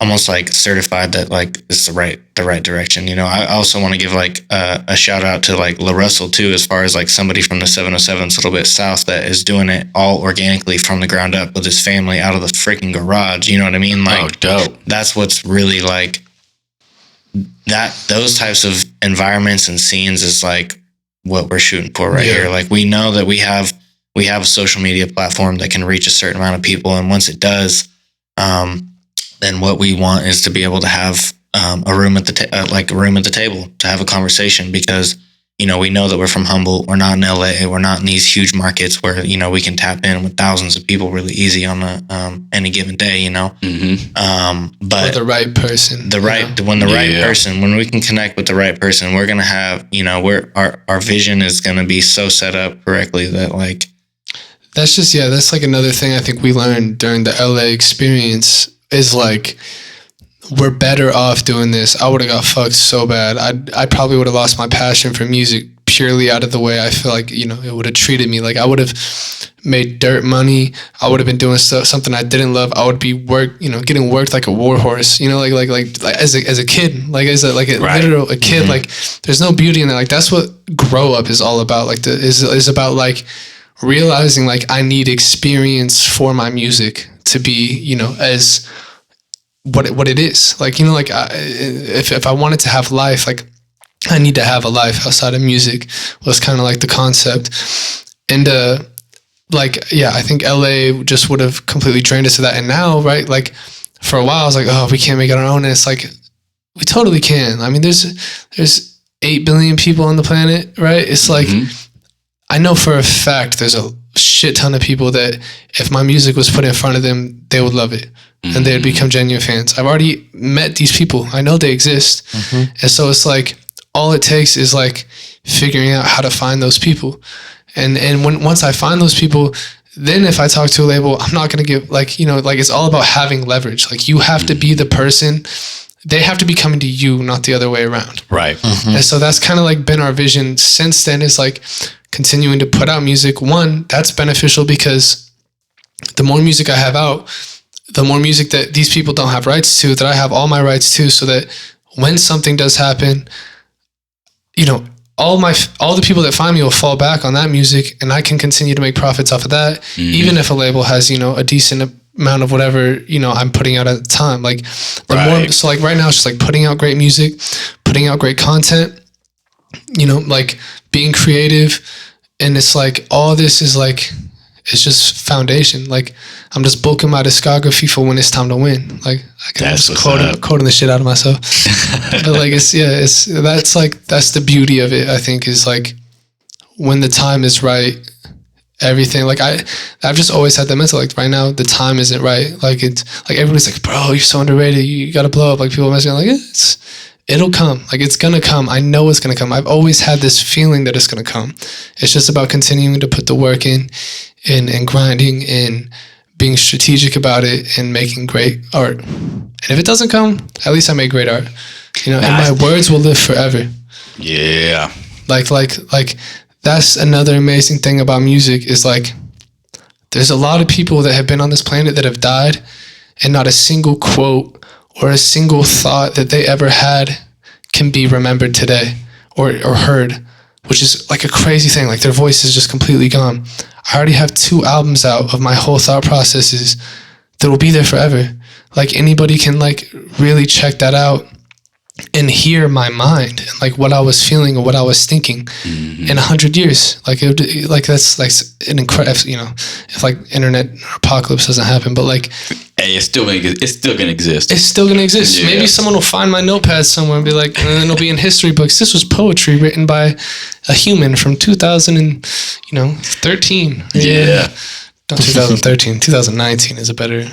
almost like certified that like it's the right direction. You know, I also want to give like a shout out to like La Russell too, as far as like somebody from the 707s a little bit south that is doing it all organically from the ground up with his family out of the freaking garage. You know what I mean? Like, oh, dope. That's what's really like those types of environments and scenes is like what we're shooting for right here. Like we know that we have a social media platform that can reach a certain amount of people. And once it does, then what we want is to be able to have a room at the table to have a conversation, because, you know, we know that we're from Humboldt. We're not in LA. We're not in these huge markets where, you know, we can tap in with thousands of people really easy on any given day, you know. Mm-hmm. But the right person, when we can connect with the right person, we're gonna have, you know, our vision is gonna be so set up correctly that like. That's like another thing I think we learned during the LA experience. Is like, we're better off doing this. I would have got fucked so bad. I probably would have lost my passion for music purely out of the way I feel like, you know, it would have treated me. Like I would have made dirt money. I would have been doing something I didn't love. I would be getting worked like a war horse, you know, like as a kid, like as a literal kid, mm-hmm. Like there's no beauty in that. Like that's what grow up is all about. Like is about like realizing like I need experience for my music to be, you know, as what it is. Like, you know, like if I wanted to have life, like I need to have a life outside of music was kind of like the concept. And I think LA just would have completely drained us of that. And now, right, like for a while I was like, oh, we can't make it our own. And it's like, we totally can. I mean, there's 8 billion people on the planet, right? It's like, I know for a fact there's a shit ton of people that if my music was put in front of them, they would love it and they'd become genuine fans. I've already met these people. I know they exist. And so it's like, all it takes is like figuring out how to find those people. And once I find those people, then if I talk to a label, I'm not going to give like, you know, like it's all about having leverage. Like you have to be the person, they have to be coming to you, not the other way around. Right. And so that's kind of like been our vision since then, is like continuing to put out music. One, that's beneficial because the more music I have out, the more music that these people don't have rights to, that I have all my rights to, so that when something does happen, you know, all the people that find me will fall back on that music and I can continue to make profits off of that, even if a label has, you know, a decent amount of whatever, you know, I'm putting out at the time. Like so like right now it's just like putting out great music, putting out great content, you know, like being creative. And it's like all this is like, it's just foundation. Like, I'm just bulking my discography for when it's time to win. Like, I can just quoting the shit out of myself. But like, that's the beauty of it, I think, is like, when the time is right, everything, like, I've just always had that mental, like, right now the time isn't right. Like, it's like, everybody's like, bro, you're so underrated, you gotta blow up. Like, people messaging, like, it'll come. Like, it's gonna come. I know it's gonna come. I've always had this feeling that it's gonna come. It's just about continuing to put the work in and grinding and being strategic about it and making great art. And if it doesn't come, at least I make great art. You know, and my words will live forever. Yeah. Like that's another amazing thing about music is, like, there's a lot of people that have been on this planet that have died, and not a single quote or a single thought that they ever had can be remembered today or heard, which is like a crazy thing. Like, their voice is just completely gone. I already have 2 albums out of my whole thought processes that will be there forever. Like, anybody can, like, really check that out and hear my mind and, like, what I was feeling or what I was thinking in 100 years. Like, that's like an incredible, you know, if like internet apocalypse doesn't happen, but like, hey, it's still gonna exist. It's still gonna exist. Maybe someone will find my notepad somewhere and be like, and it'll be in history books. This was poetry written by a human from 2013. Yeah. Not 2013, 2019 is a better.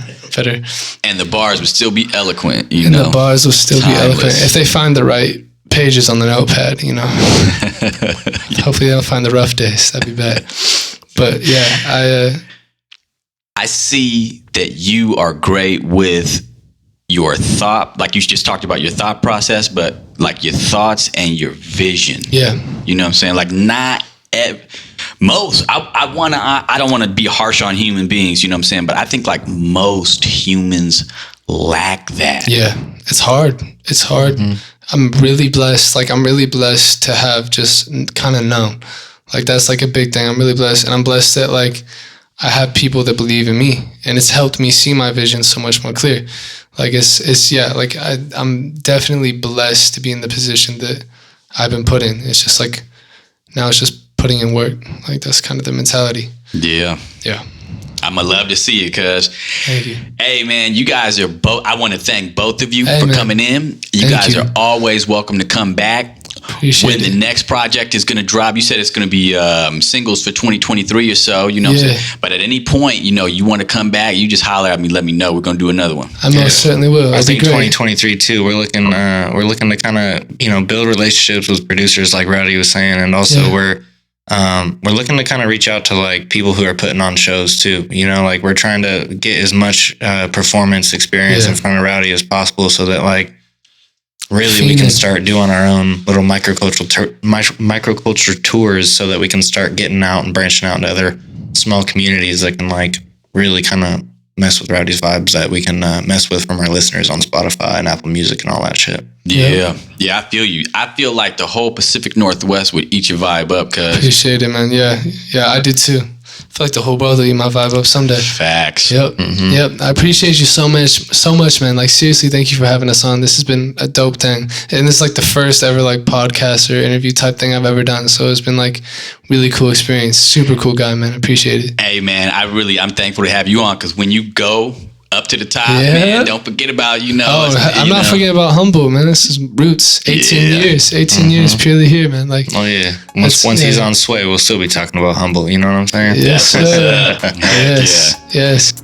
And the bars would still be eloquent, you and know. The bars will still be eloquent if they find the right pages on the notepad, you know. Hopefully they'll find the rough days. That'd be bad. But yeah, I see that you are great with your thought. Like, you just talked about your thought process, but like your thoughts and your vision. Yeah. You know what I'm saying? Like, not most, I don't want to be harsh on human beings, you know what I'm saying? But I think, like, most humans lack that. Yeah, it's hard. It's hard. Mm-hmm. I'm really blessed. Like, I'm really blessed to have just kind of known. Like, that's like a big thing. I'm really blessed. And I'm blessed that, like, I have people that believe in me, and it's helped me see my vision so much more clear. Like, like, I'm definitely blessed to be in the position that I've been put in. It's just like, now it's just putting in work. Like, that's kind of the mentality. Yeah. I'ma love to see it, cuz. Thank you. Hey, man, you guys are both, I want to thank both of you for coming in. You guys are always welcome to come back. Appreciate when the next project is going to drop. You said it's going to be singles for 2023 or so, you know what I'm saying? But at any point, you know, you want to come back, you just holler at me, let me know. We're going to do another one. I most certainly will. I think 2023 too, we're looking to kind of, you know, build relationships with producers like Rowdy was saying. And also we're looking to kind of reach out to, like, people who are putting on shows too. You know, like, we're trying to get as much performance experience in front of Rowdy as possible, so that, like, really we can start doing our own little microculture tours, so that we can start getting out and branching out into other small communities that can, like, really kind of mess with Rowdy's vibes that we can mess with from our listeners on Spotify and Apple Music and all that shit. Yeah, I feel you. I feel like the whole Pacific Northwest would eat your vibe up, cuz. Appreciate it, man. Yeah, I did too. I feel like the whole world will eat my vibe up someday. Facts. Yep. Mm-hmm. Yep. I appreciate you so much, man. Like, seriously, thank you for having us on. This has been a dope thing. And this is like the first ever, like, podcast or interview type thing I've ever done. So it's been, like, really cool experience. Super cool guy, man. Appreciate it. Hey, man, I'm thankful to have you on, because when you go up to the top, man, don't forget about, you know. I'm not forgetting about Humboldt, man. This is roots. 18 years purely here, man. Like, once he's on Sway, we'll still be talking about Humboldt. You know what I'm saying? Yes, sir. Yes.